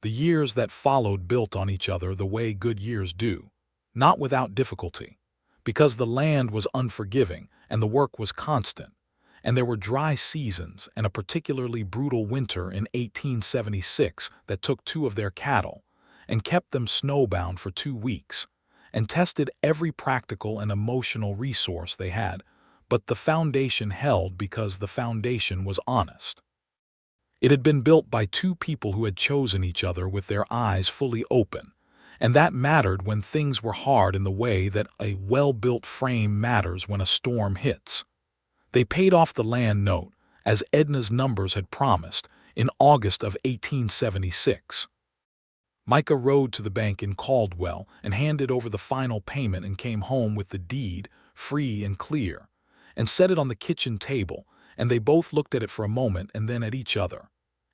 The years that followed built on each other the way good years do, not without difficulty, because the land was unforgiving and the work was constant, and there were dry seasons and a particularly brutal winter in 1876 that took 2 of their cattle and kept them snowbound for 2 weeks, and tested every practical and emotional resource they had, but the foundation held because the foundation was honest. It had been built by two people who had chosen each other with their eyes fully open, and that mattered when things were hard in the way that a well-built frame matters when a storm hits. They paid off the land note, as Edna's numbers had promised, in August of 1876. Micah rode to the bank in Caldwell and handed over the final payment and came home with the deed, free and clear, and set it on the kitchen table, and they both looked at it for a moment and then at each other.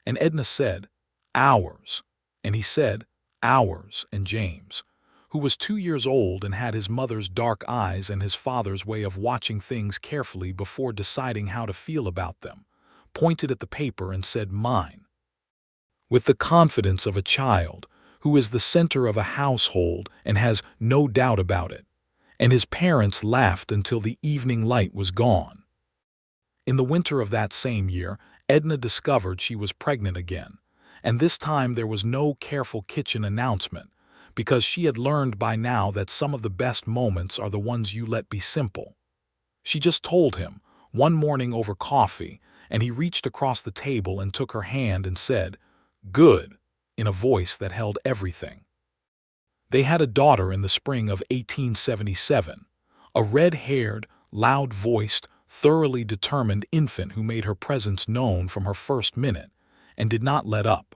And Edna said, "Ours," and he said, "Ours," and James, who was 2 years old and had his mother's dark eyes and his father's way of watching things carefully before deciding how to feel about them, pointed at the paper and said, "Mine," with the confidence of a child who is the center of a household and has no doubt about it, and his parents laughed until the evening light was gone. In the winter of that same year, Edna discovered she was pregnant again, and this time there was no careful kitchen announcement, because she had learned by now that some of the best moments are the ones you let be simple. She just told him, one morning over coffee, and he reached across the table and took her hand and said, "Good," in a voice that held everything. They had a daughter in the spring of 1877, a red-haired, loud-voiced, thoroughly determined infant who made her presence known from her first minute and did not let up.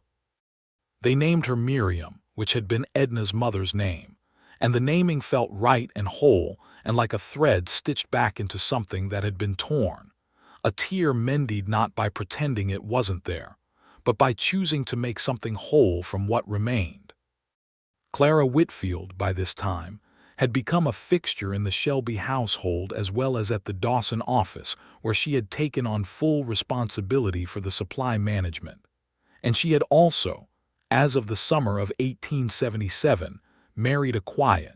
They named her Miriam, which had been Edna's mother's name, and the naming felt right and whole and like a thread stitched back into something that had been torn, a tear mended not by pretending it wasn't there, but by choosing to make something whole from what remained. Clara Whitfield, by this time, had become a fixture in the Shelby household as well as at the Dawson office, where she had taken on full responsibility for the supply management. And she had also, as of the summer of 1877, married a quiet,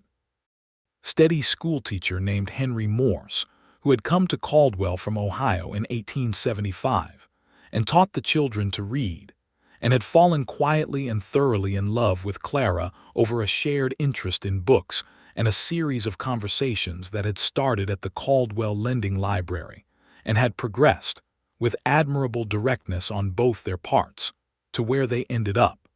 steady schoolteacher named Henry Morse, who had come to Caldwell from Ohio in 1875 and taught the children to read, and had fallen quietly and thoroughly in love with Clara over a shared interest in books and a series of conversations that had started at the Caldwell Lending Library and had progressed, with admirable directness on both their parts, to where they ended up.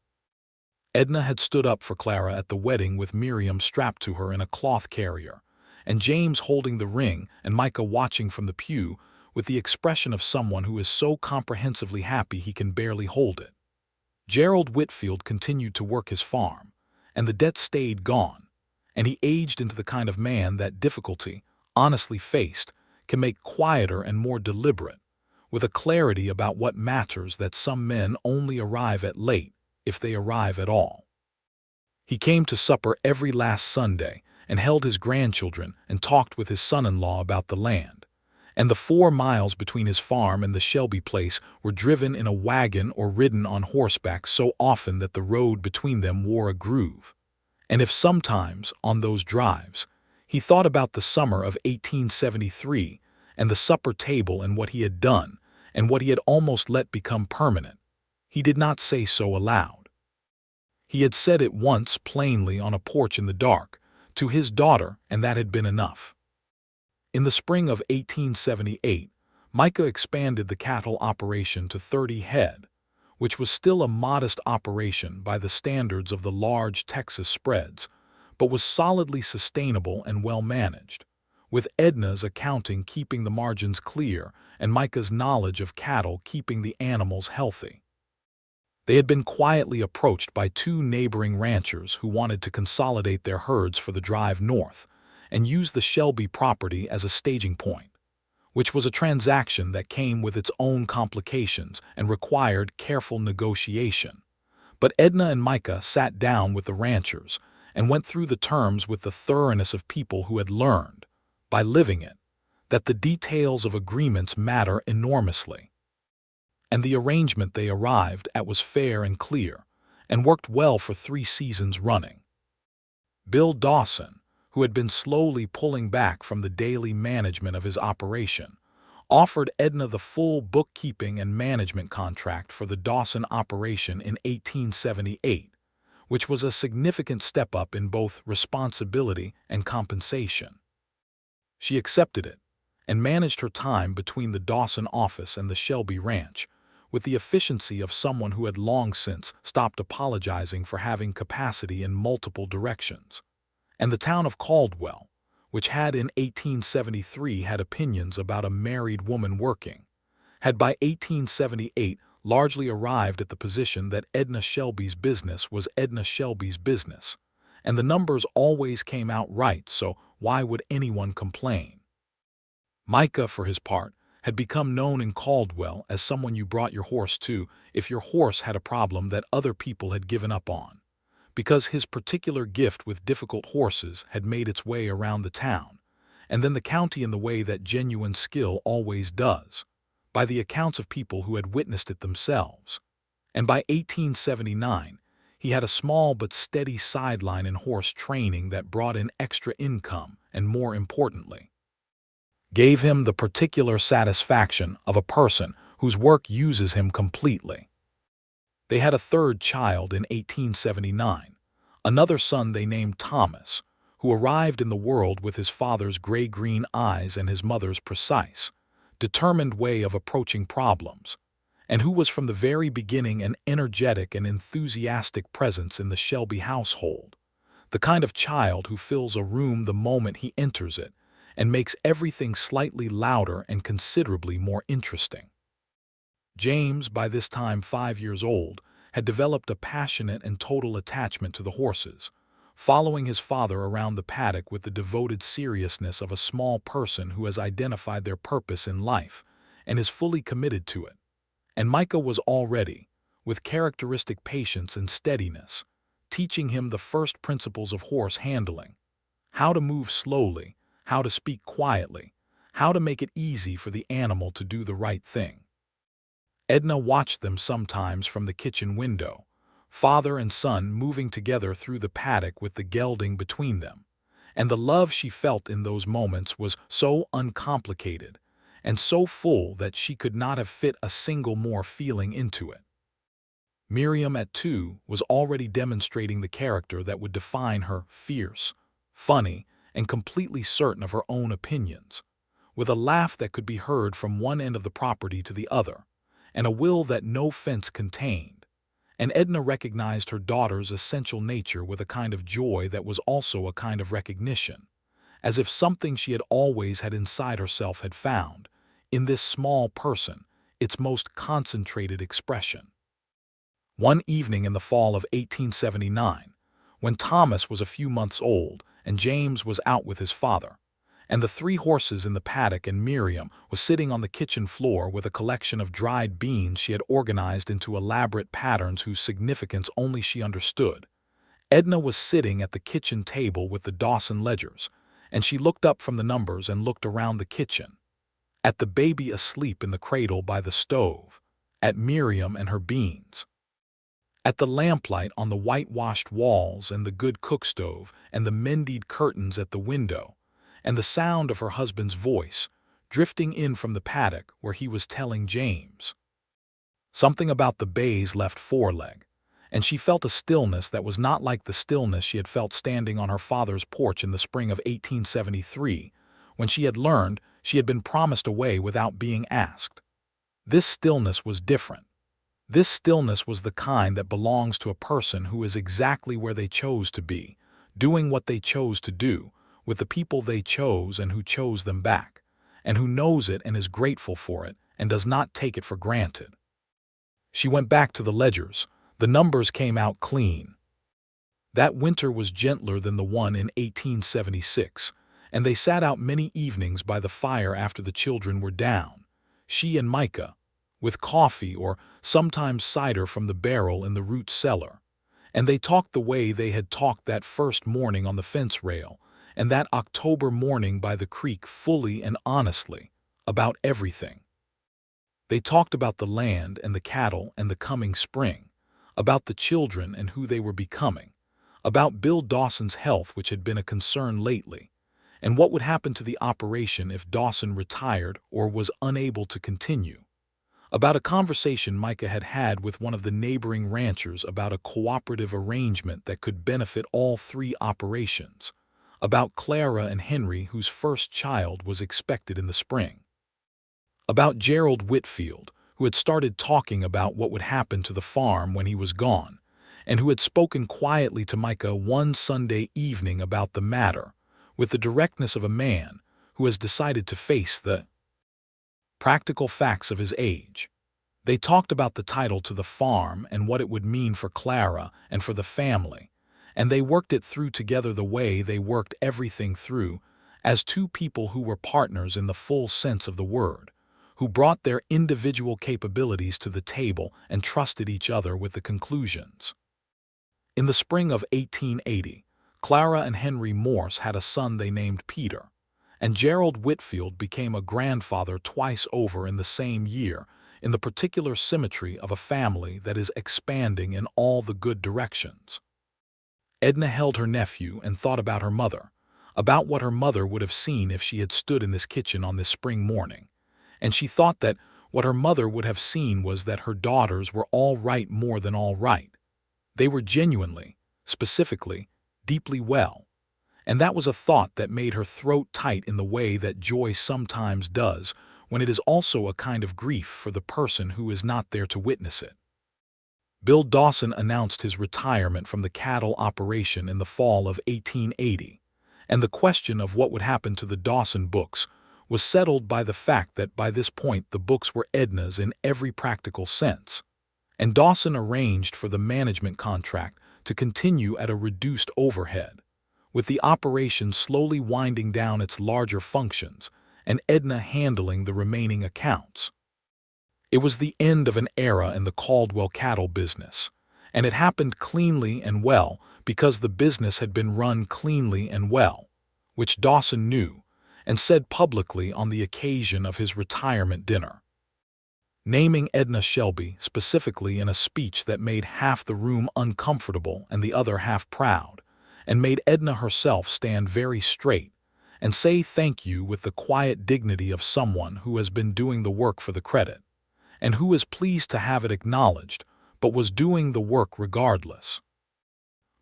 Edna had stood up for Clara at the wedding with Miriam strapped to her in a cloth carrier, and James holding the ring and Micah watching from the pew with the expression of someone who is so comprehensively happy he can barely hold it. Gerald Whitfield continued to work his farm, and the debt stayed gone, and he aged into the kind of man that difficulty, honestly faced, can make quieter and more deliberate, with a clarity about what matters that some men only arrive at late, if they arrive at all. He came to supper every last Sunday and held his grandchildren and talked with his son-in-law about the land, and the 4 miles between his farm and the Shelby place were driven in a wagon or ridden on horseback so often that the road between them wore a groove. And if sometimes, on those drives, he thought about the summer of 1873 and the supper table and what he had done and what he had almost let become permanent, he did not say so aloud. He had said it once plainly on a porch in the dark, to his daughter, and that had been enough. In the spring of 1878, Micah expanded the cattle operation to 30 head, which was still a modest operation by the standards of the large Texas spreads, but was solidly sustainable and well managed, with Edna's accounting keeping the margins clear and Micah's knowledge of cattle keeping the animals healthy. They had been quietly approached by 2 neighboring ranchers who wanted to consolidate their herds for the drive north and use the Shelby property as a staging point, which was a transaction that came with its own complications and required careful negotiation. But Edna and Micah sat down with the ranchers and went through the terms with the thoroughness of people who had learned, by living it, that the details of agreements matter enormously. And the arrangement they arrived at was fair and clear, and worked well for 3 seasons running. Bill Dawson, who had been slowly pulling back from the daily management of his operation, offered Edna the full bookkeeping and management contract for the Dawson operation in 1878, which was a significant step up in both responsibility and compensation. She accepted it, and managed her time between the Dawson office and the Shelby ranch, with the efficiency of someone who had long since stopped apologizing for having capacity in multiple directions. And the town of Caldwell, which had in 1873 had opinions about a married woman working, had by 1878 largely arrived at the position that Edna Shelby's business was Edna Shelby's business, and the numbers always came out right, so why would anyone complain? Micah, for his part, had become known in Caldwell as someone you brought your horse to if your horse had a problem that other people had given up on, because his particular gift with difficult horses had made its way around the town, and then the county in the way that genuine skill always does, by the accounts of people who had witnessed it themselves. And by 1879, he had a small but steady sideline in horse training that brought in extra income and, more importantly, gave him the particular satisfaction of a person whose work uses him completely. They had a third child in 1879, another son they named Thomas, who arrived in the world with his father's gray-green eyes and his mother's precise, determined way of approaching problems, and who was from the very beginning an energetic and enthusiastic presence in the Shelby household, the kind of child who fills a room the moment he enters it and makes everything slightly louder and considerably more interesting. James, by this time 5 years old, had developed a passionate and total attachment to the horses, following his father around the paddock with the devoted seriousness of a small person who has identified their purpose in life and is fully committed to it. And Micah was already, with characteristic patience and steadiness, teaching him the first principles of horse handling: how to move slowly, how to speak quietly, how to make it easy for the animal to do the right thing. Edna watched them sometimes from the kitchen window, father and son moving together through the paddock with the gelding between them, and the love she felt in those moments was so uncomplicated and so full that she could not have fit a single more feeling into it. Miriam, at 2, was already demonstrating the character that would define her: fierce, funny, and completely certain of her own opinions, with a laugh that could be heard from one end of the property to the other, and a will that no fence contained. And Edna recognized her daughter's essential nature with a kind of joy that was also a kind of recognition, as if something she had always had inside herself had found, in this small person, its most concentrated expression. One evening in the fall of 1879, when Thomas was a few months old and James was out with his father, and the 3 horses in the paddock, and Miriam was sitting on the kitchen floor with a collection of dried beans she had organized into elaborate patterns whose significance only she understood, Edna was sitting at the kitchen table with the Dawson ledgers, and she looked up from the numbers and looked around the kitchen, at the baby asleep in the cradle by the stove, at Miriam and her beans, at the lamplight on the whitewashed walls and the good cook stove and the mended curtains at the window, and the sound of her husband's voice drifting in from the paddock where he was telling James something about the bay's left foreleg, and she felt a stillness that was not like the stillness she had felt standing on her father's porch in the spring of 1873, when she had learned she had been promised away without being asked. This stillness was different. This stillness was the kind that belongs to a person who is exactly where they chose to be, doing what they chose to do, with the people they chose and who chose them back, and who knows it and is grateful for it and does not take it for granted. She went back to the ledgers. The numbers came out clean. That winter was gentler than the one in 1876, and they sat out many evenings by the fire after the children were down, she and Micah, with coffee or sometimes cider from the barrel in the root cellar, and they talked the way they had talked that first morning on the fence rail and that October morning by the creek, fully and honestly, about everything. They talked about the land and the cattle and the coming spring, about the children and who they were becoming, about Bill Dawson's health, which had been a concern lately, and what would happen to the operation if Dawson retired or was unable to continue, about a conversation Micah had had with one of the neighboring ranchers about a cooperative arrangement that could benefit all 3 operations, about Clara and Henry, whose first child was expected in the spring, about Gerald Whitfield, who had started talking about what would happen to the farm when he was gone, and who had spoken quietly to Micah one Sunday evening about the matter, with the directness of a man who has decided to face the practical facts of his age. They talked about the title to the farm and what it would mean for Clara and for the family, and they worked it through together the way they worked everything through, as two people who were partners in the full sense of the word, who brought their individual capabilities to the table and trusted each other with the conclusions. In the spring of 1880, Clara and Henry Morse had a son they named Peter, and Gerald Whitfield became a grandfather twice over in the same year, in the particular symmetry of a family that is expanding in all the good directions. Edna held her nephew and thought about her mother, about what her mother would have seen if she had stood in this kitchen on this spring morning, and she thought that what her mother would have seen was that her daughters were all right, more than all right. They were genuinely, specifically, deeply well, and that was a thought that made her throat tight in the way that joy sometimes does when it is also a kind of grief for the person who is not there to witness it. Bill Dawson announced his retirement from the cattle operation in the fall of 1880, and the question of what would happen to the Dawson books was settled by the fact that by this point the books were Edna's in every practical sense, and Dawson arranged for the management contract to continue at a reduced overhead, with the operation slowly winding down its larger functions and Edna handling the remaining accounts. It was the end of an era in the Caldwell cattle business, and it happened cleanly and well because the business had been run cleanly and well, which Dawson knew and said publicly on the occasion of his retirement dinner, naming Edna Shelby specifically in a speech that made half the room uncomfortable and the other half proud, and made Edna herself stand very straight and say thank you with the quiet dignity of someone who has been doing the work for the credit, and who is pleased to have it acknowledged, but was doing the work regardless.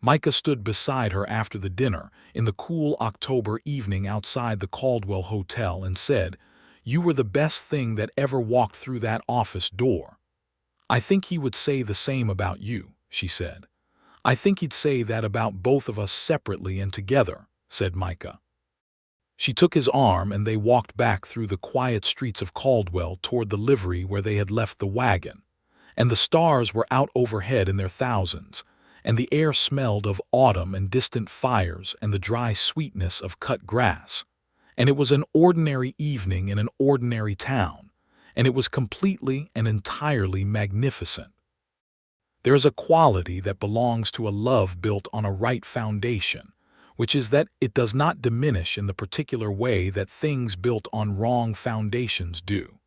Micah stood beside her after the dinner in the cool October evening outside the Caldwell Hotel and said, "You were the best thing that ever walked through that office door." "I think he would say the same about you," she said. "I think he'd say that about both of us separately and together," said Micah. She took his arm and they walked back through the quiet streets of Caldwell toward the livery where they had left the wagon, and the stars were out overhead in their thousands, and the air smelled of autumn and distant fires and the dry sweetness of cut grass, and it was an ordinary evening in an ordinary town, and it was completely and entirely magnificent. There is a quality that belongs to a love built on a right foundation, which is that it does not diminish in the particular way that things built on wrong foundations do.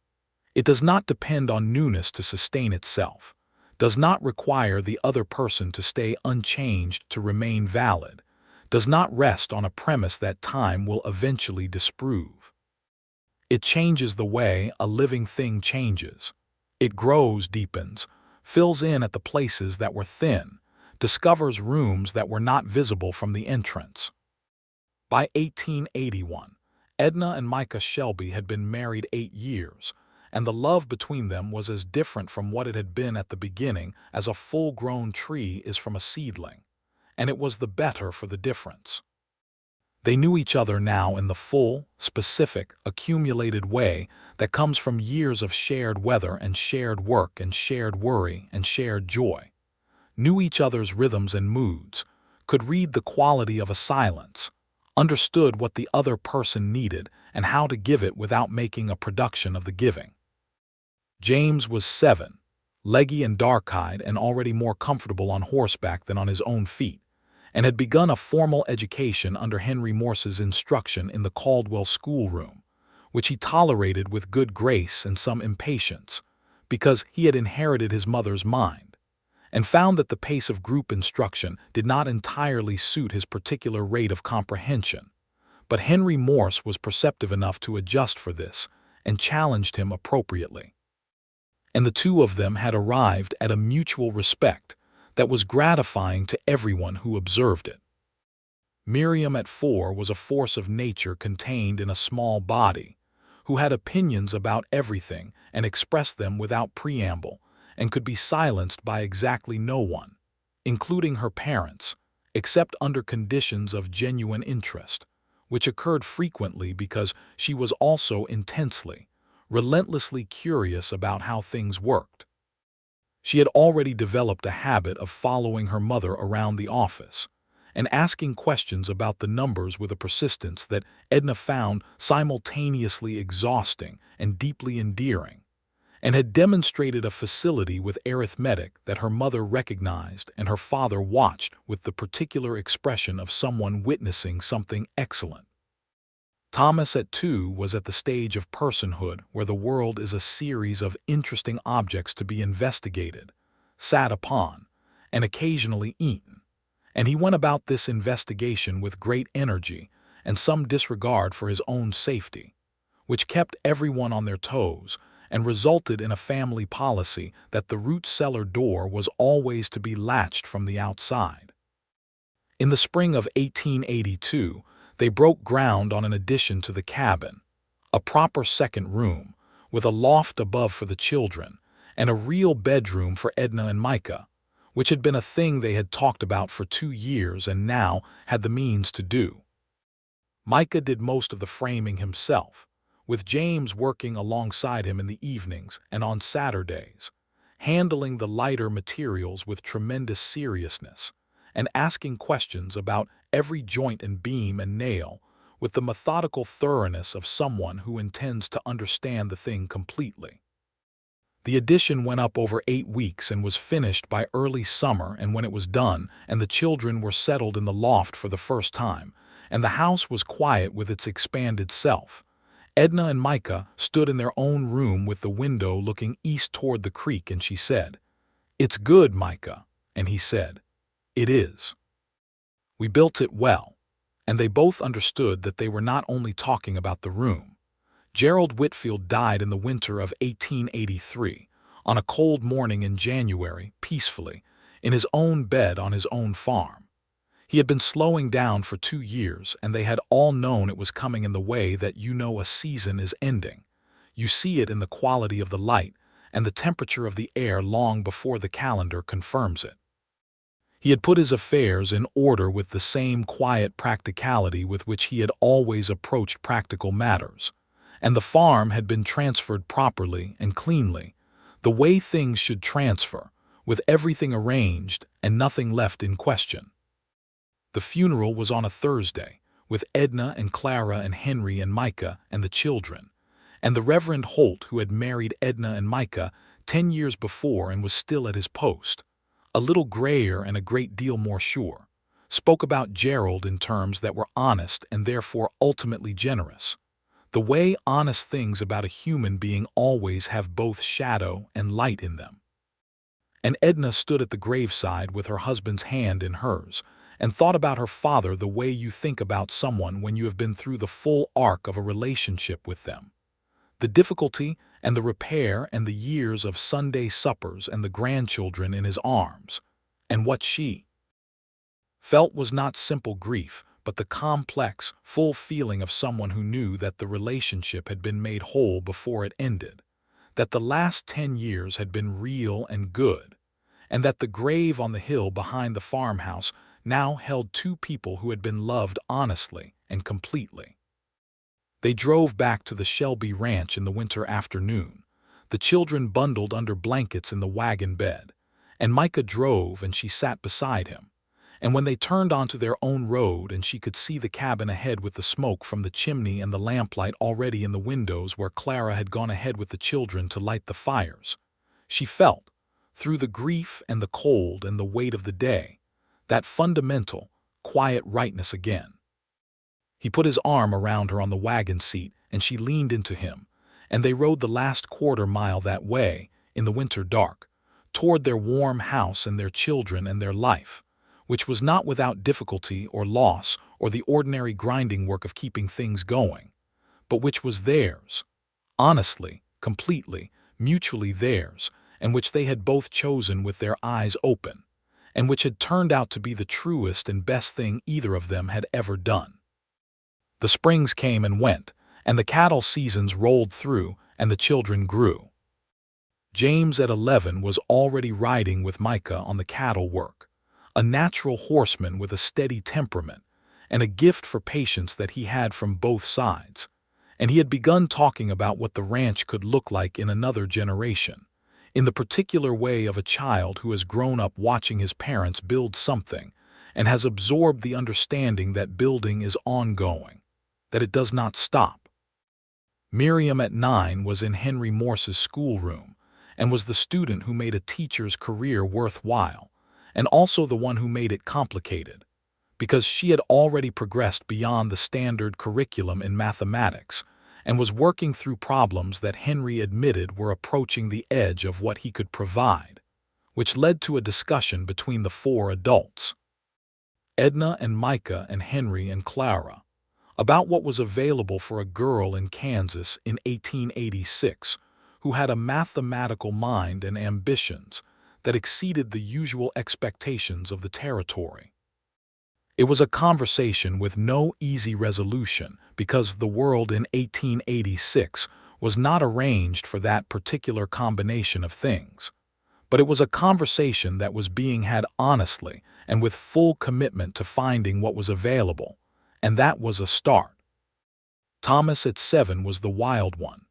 It does not depend on newness to sustain itself, does not require the other person to stay unchanged to remain valid, does not rest on a premise that time will eventually disprove. It changes the way a living thing changes. It grows, deepens, fills in at the places that were thin, discovers rooms that were not visible from the entrance. By 1881, Edna and Micah Shelby had been married 8 years, and the love between them was as different from what it had been at the beginning as a full-grown tree is from a seedling, and it was the better for the difference. They knew each other now in the full, specific, accumulated way that comes from years of shared weather and shared work and shared worry and shared joy. Knew each other's rhythms and moods, could read the quality of a silence, understood what the other person needed and how to give it without making a production of the giving. James was 7, leggy and dark-eyed and already more comfortable on horseback than on his own feet, and had begun a formal education under Henry Morse's instruction in the Caldwell schoolroom, which he tolerated with good grace and some impatience, because he had inherited his mother's mind, and found that the pace of group instruction did not entirely suit his particular rate of comprehension. But Henry Morse was perceptive enough to adjust for this, and challenged him appropriately. And the two of them had arrived at a mutual respect that was gratifying to everyone who observed it. Miriam at 4 was a force of nature contained in a small body, who had opinions about everything and expressed them without preamble, and could be silenced by exactly no one, including her parents, except under conditions of genuine interest, which occurred frequently because she was also intensely, relentlessly curious about how things worked. She had already developed a habit of following her mother around the office and asking questions about the numbers with a persistence that Edna found simultaneously exhausting and deeply endearing, and had demonstrated a facility with arithmetic that her mother recognized and her father watched with the particular expression of someone witnessing something excellent. Thomas at 2 was at the stage of personhood where the world is a series of interesting objects to be investigated, sat upon, and occasionally eaten, and he went about this investigation with great energy and some disregard for his own safety, which kept everyone on their toes and resulted in a family policy that the root cellar door was always to be latched from the outside. In the spring of 1882, they broke ground on an addition to the cabin, a proper second room, with a loft above for the children, and a real bedroom for Edna and Micah, which had been a thing they had talked about for 2 years and now had the means to do. Micah did most of the framing himself, with James working alongside him in the evenings and on Saturdays, handling the lighter materials with tremendous seriousness, and asking questions about every joint and beam and nail with the methodical thoroughness of someone who intends to understand the thing completely. The addition went up over 8 weeks and was finished by early summer, and when it was done and the children were settled in the loft for the first time, and the house was quiet with its expanded self, Edna and Micah stood in their own room with the window looking east toward the creek, and she said, "It's good, Micah," and he said, "It is. We built it well," and they both understood that they were not only talking about the room. Gerald Whitfield died in the winter of 1883, on a cold morning in January, peacefully, in his own bed on his own farm. He had been slowing down for 2 years, and they had all known it was coming in the way that a season is ending. You see it in the quality of the light and the temperature of the air long before the calendar confirms it. He had put his affairs in order with the same quiet practicality with which he had always approached practical matters, and the farm had been transferred properly and cleanly, the way things should transfer, with everything arranged and nothing left in question. The funeral was on a Thursday, with Edna and Clara and Henry and Micah and the children, and the Reverend Holt, who had married Edna and Micah 10 years before and was still at his post, a little grayer and a great deal more sure, spoke about Gerald in terms that were honest and therefore ultimately generous, the way honest things about a human being always have both shadow and light in them. And Edna stood at the graveside with her husband's hand in hers, and thought about her father the way you think about someone when you have been through the full arc of a relationship with them. The difficulty and the repair and the years of Sunday suppers and the grandchildren in his arms, and what she felt was not simple grief, but the complex, full feeling of someone who knew that the relationship had been made whole before it ended, that the last 10 years had been real and good, and that the grave on the hill behind the farmhouse now held 2 people who had been loved honestly and completely. They drove back to the Shelby ranch in the winter afternoon, the children bundled under blankets in the wagon bed, and Micah drove and she sat beside him. And when they turned onto their own road and she could see the cabin ahead with the smoke from the chimney and the lamplight already in the windows where Clara had gone ahead with the children to light the fires, she felt, through the grief and the cold and the weight of the day, that fundamental, quiet rightness again. He put his arm around her on the wagon seat, and she leaned into him, and they rode the last quarter-mile that way, in the winter dark, toward their warm house and their children and their life, which was not without difficulty or loss or the ordinary grinding work of keeping things going, but which was theirs, honestly, completely, mutually theirs, and which they had both chosen with their eyes open, and which had turned out to be the truest and best thing either of them had ever done. The springs came and went, and the cattle seasons rolled through, and the children grew. James at 11 was already riding with Micah on the cattle work, a natural horseman with a steady temperament, and a gift for patience that he had from both sides. And he had begun talking about what the ranch could look like in another generation, in the particular way of a child who has grown up watching his parents build something and has absorbed the understanding that building is ongoing, that it does not stop. Miriam at 9 was in Henry Morse's schoolroom and was the student who made a teacher's career worthwhile, and also the one who made it complicated, because she had already progressed beyond the standard curriculum in mathematics and was working through problems that Henry admitted were approaching the edge of what he could provide, which led to a discussion between the four adults, Edna and Micah and Henry and Clara, about what was available for a girl in Kansas in 1886 who had a mathematical mind and ambitions that exceeded the usual expectations of the territory. It was a conversation with no easy resolution because the world in 1886 was not arranged for that particular combination of things. But it was a conversation that was being had honestly and with full commitment to finding what was available, and that was a start. Thomas at 7 was the wild one,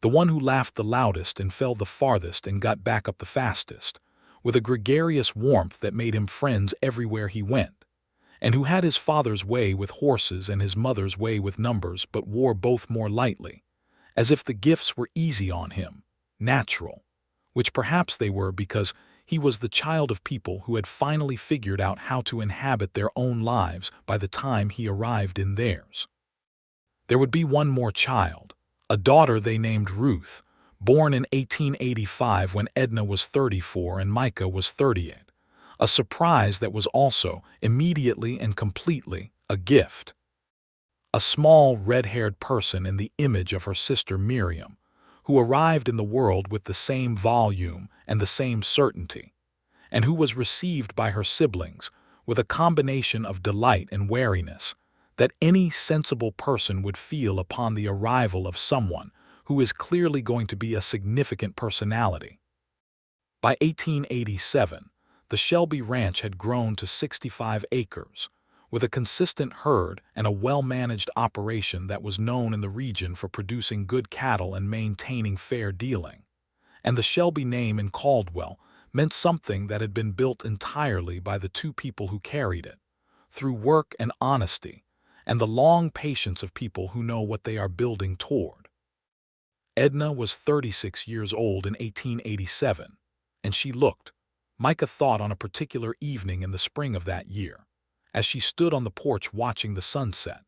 the one who laughed the loudest and fell the farthest and got back up the fastest, with a gregarious warmth that made him friends everywhere he went, and who had his father's way with horses and his mother's way with numbers but wore both more lightly, as if the gifts were easy on him, natural, which perhaps they were because he was the child of people who had finally figured out how to inhabit their own lives by the time he arrived in theirs. There would be one more child, a daughter they named Ruth, born in 1885 when Edna was 34 and Micah was 38, a surprise that was also, immediately and completely, a gift. A small, red-haired person in the image of her sister Miriam, who arrived in the world with the same volume and the same certainty, and who was received by her siblings with a combination of delight and wariness that any sensible person would feel upon the arrival of someone who is clearly going to be a significant personality. By 1887, the Shelby Ranch had grown to 65 acres, with a consistent herd and a well-managed operation that was known in the region for producing good cattle and maintaining fair dealing. And the Shelby name in Caldwell meant something that had been built entirely by the two people who carried it, through work and honesty, and the long patience of people who know what they are building toward. Edna was 36 years old in 1887, and she looked, Micah thought on a particular evening in the spring of that year, as she stood on the porch watching the sunset,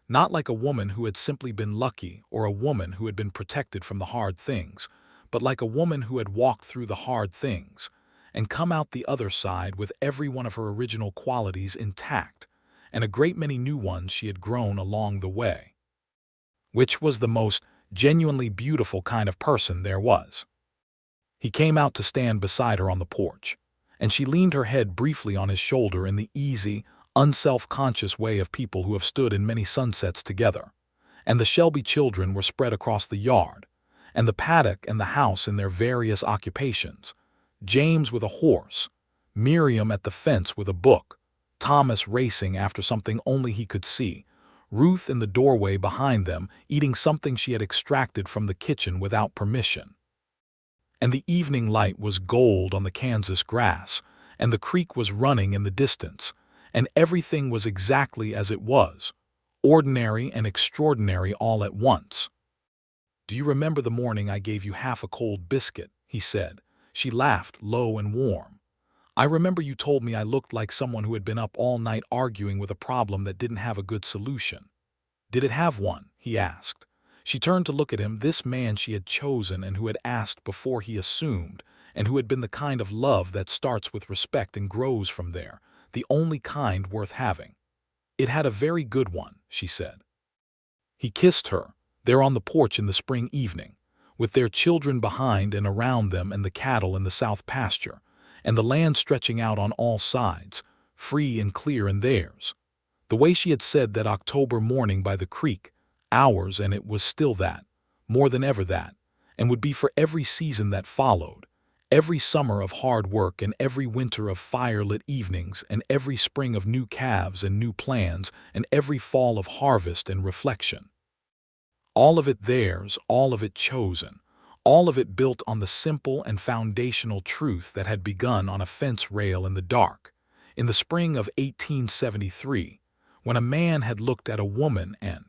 not like a woman who had simply been lucky or a woman who had been protected from the hard things, but like a woman who had walked through the hard things and come out the other side with every one of her original qualities intact, and a great many new ones she had grown along the way. Which was the most genuinely beautiful kind of person there was. He came out to stand beside her on the porch, and she leaned her head briefly on his shoulder in the easy, unself-conscious way of people who have stood in many sunsets together, and the Shelby children were spread across the yard, and the paddock and the house in their various occupations, James with a horse, Miriam at the fence with a book, Thomas racing after something only he could see, Ruth in the doorway behind them eating something she had extracted from the kitchen without permission. And the evening light was gold on the Kansas grass, and the creek was running in the distance, and everything was exactly as it was, ordinary and extraordinary all at once. "Do you remember the morning I gave you half a cold biscuit?" he said. She laughed, low and warm. "I remember you told me I looked like someone who had been up all night arguing with a problem that didn't have a good solution." "Did it have one?" he asked. She turned to look at him, this man she had chosen and who had asked before he assumed, and who had been the kind of love that starts with respect and grows from there, the only kind worth having. "It had a very good one," she said. He kissed her, there on the porch in the spring evening, with their children behind and around them and the cattle in the south pasture, and the land stretching out on all sides, free and clear in theirs. The way she had said that October morning by the creek, hours, and it was still that, more than ever that, and would be for every season that followed, every summer of hard work and every winter of fire-lit evenings and every spring of new calves and new plans and every fall of harvest and reflection. All of it theirs, all of it chosen, all of it built on the simple and foundational truth that had begun on a fence rail in the dark, in the spring of 1873, when a man had looked at a woman and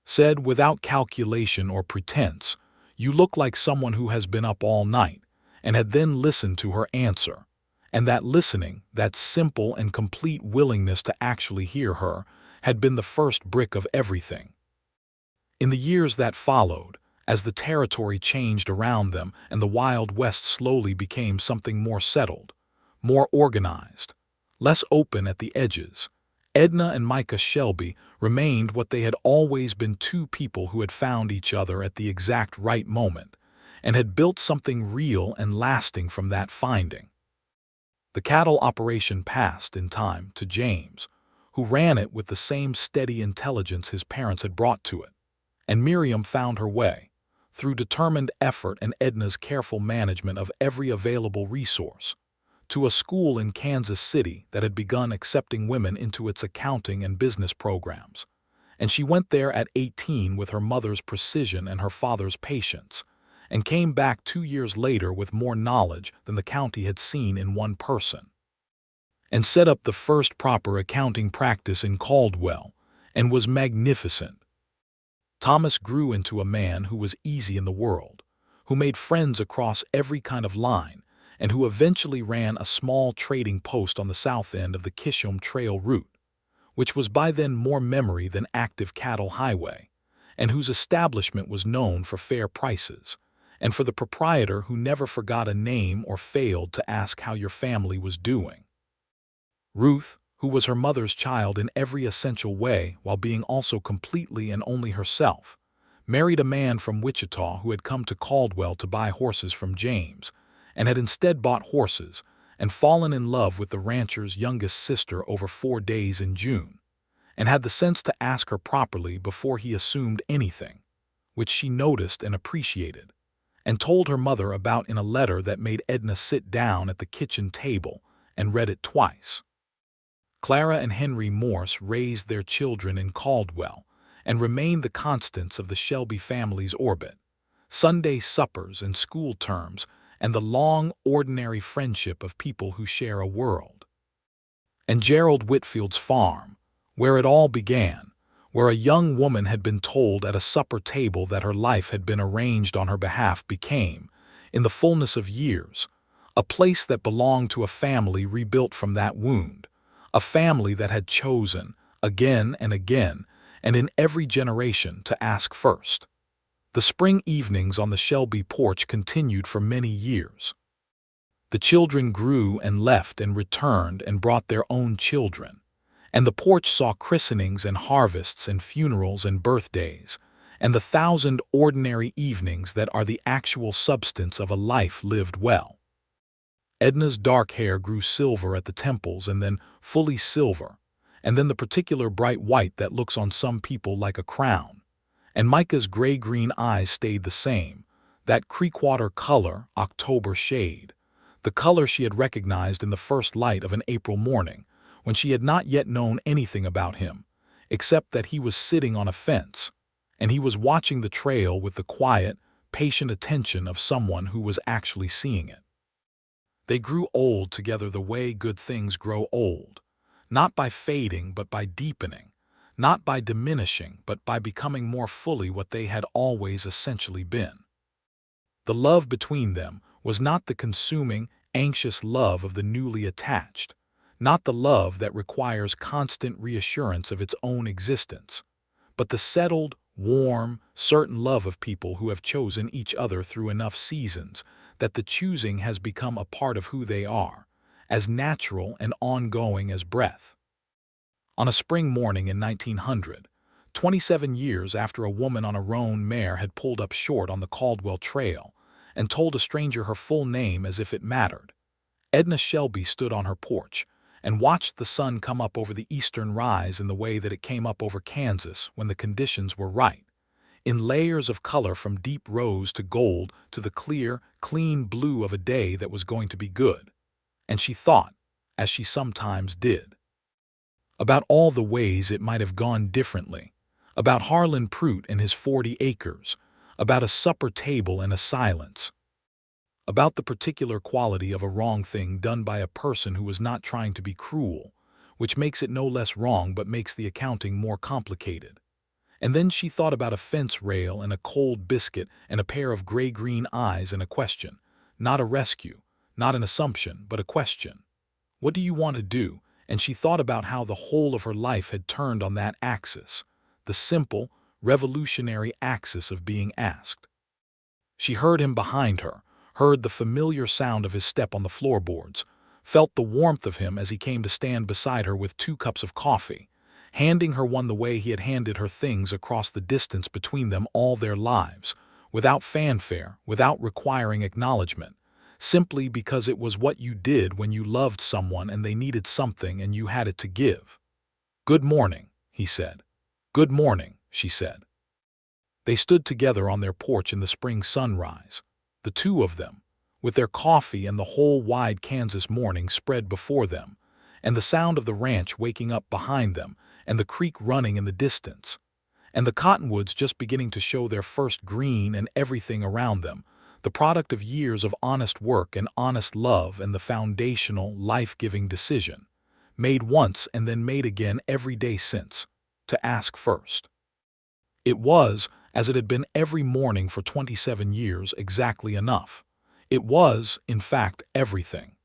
said without calculation or pretense, "You look like someone who has been up all night," and had then listened to her answer. And that listening, that simple and complete willingness to actually hear her, had been the first brick of everything. In the years that followed, as the territory changed around them and the Wild West slowly became something more settled, more organized, less open at the edges, Edna and Micah Shelby remained what they had always been: two people who had found each other at the exact right moment and had built something real and lasting from that finding. The cattle operation passed in time to James, who ran it with the same steady intelligence his parents had brought to it, and Miriam found her way, through determined effort and Edna's careful management of every available resource, to a school in Kansas City that had begun accepting women into its accounting and business programs. And she went there at 18 with her mother's precision and her father's patience, and came back 2 years later with more knowledge than the county had seen in one person, and set up the first proper accounting practice in Caldwell, and was magnificent. Thomas grew into a man who was easy in the world, who made friends across every kind of line, and who eventually ran a small trading post on the south end of the Kishom Trail route, which was by then more memory than active cattle highway, and whose establishment was known for fair prices, and for the proprietor who never forgot a name or failed to ask how your family was doing. Ruth, who was her mother's child in every essential way while being also completely and only herself, married a man from Wichita who had come to Caldwell to buy horses from James, and had instead bought horses and fallen in love with the rancher's youngest sister over 4 days in June, and had the sense to ask her properly before he assumed anything, which she noticed and appreciated, and told her mother about in a letter that made Edna sit down at the kitchen table and read it twice. Clara and Henry Morse raised their children in Caldwell and remained the constants of the Shelby family's orbit. Sunday suppers and school terms and the long, ordinary friendship of people who share a world. And Gerald Whitfield's farm, where it all began, where a young woman had been told at a supper table that her life had been arranged on her behalf, became, in the fullness of years, a place that belonged to a family rebuilt from that wound, a family that had chosen, again and again, and in every generation, to ask first. The spring evenings on the Shelby porch continued for many years. The children grew and left and returned and brought their own children, and the porch saw christenings and harvests and funerals and birthdays, and the 1,000 ordinary evenings that are the actual substance of a life lived well. Edna's dark hair grew silver at the temples and then fully silver, and then the particular bright white that looks on some people like a crown. And Micah's gray-green eyes stayed the same, that creekwater color, October shade, the color she had recognized in the first light of an April morning, when she had not yet known anything about him, except that he was sitting on a fence, and he was watching the trail with the quiet, patient attention of someone who was actually seeing it. They grew old together the way good things grow old, not by fading but by deepening, not by diminishing but by becoming more fully what they had always essentially been. The love between them was not the consuming, anxious love of the newly attached, not the love that requires constant reassurance of its own existence, but the settled, warm, certain love of people who have chosen each other through enough seasons that the choosing has become a part of who they are, as natural and ongoing as breath. On a spring morning in 1900, 27 years after a woman on a roan mare had pulled up short on the Caldwell Trail and told a stranger her full name as if it mattered, Edna Shelby stood on her porch and watched the sun come up over the eastern rise in the way that it came up over Kansas when the conditions were right, in layers of color from deep rose to gold to the clear, clean blue of a day that was going to be good. And she thought, as she sometimes did, about all the ways it might have gone differently, about Harlan Pruitt and his 40 acres, about a supper table and a silence, about the particular quality of a wrong thing done by a person who was not trying to be cruel, which makes it no less wrong but makes the accounting more complicated. And then she thought about a fence rail and a cold biscuit and a pair of gray-green eyes and a question, not a rescue, not an assumption, but a question. What do you want to do? And she thought about how the whole of her life had turned on that axis, the simple, revolutionary axis of being asked. She heard him behind her, heard the familiar sound of his step on the floorboards, felt the warmth of him as he came to stand beside her with 2 cups of coffee, handing her one the way he had handed her things across the distance between them all their lives, without fanfare, without requiring acknowledgement, simply because it was what you did when you loved someone and they needed something and you had it to give. "Good morning," he said. "Good morning," she said. They stood together on their porch in the spring sunrise, the two of them, with their coffee and the whole wide Kansas morning spread before them, and the sound of the ranch waking up behind them, and the creek running in the distance, and the cottonwoods just beginning to show their first green, and everything around them, the product of years of honest work and honest love and the foundational, life-giving decision, made once and then made again every day since, to ask first. It was, as it had been every morning for 27 years, exactly enough. It was, in fact, everything.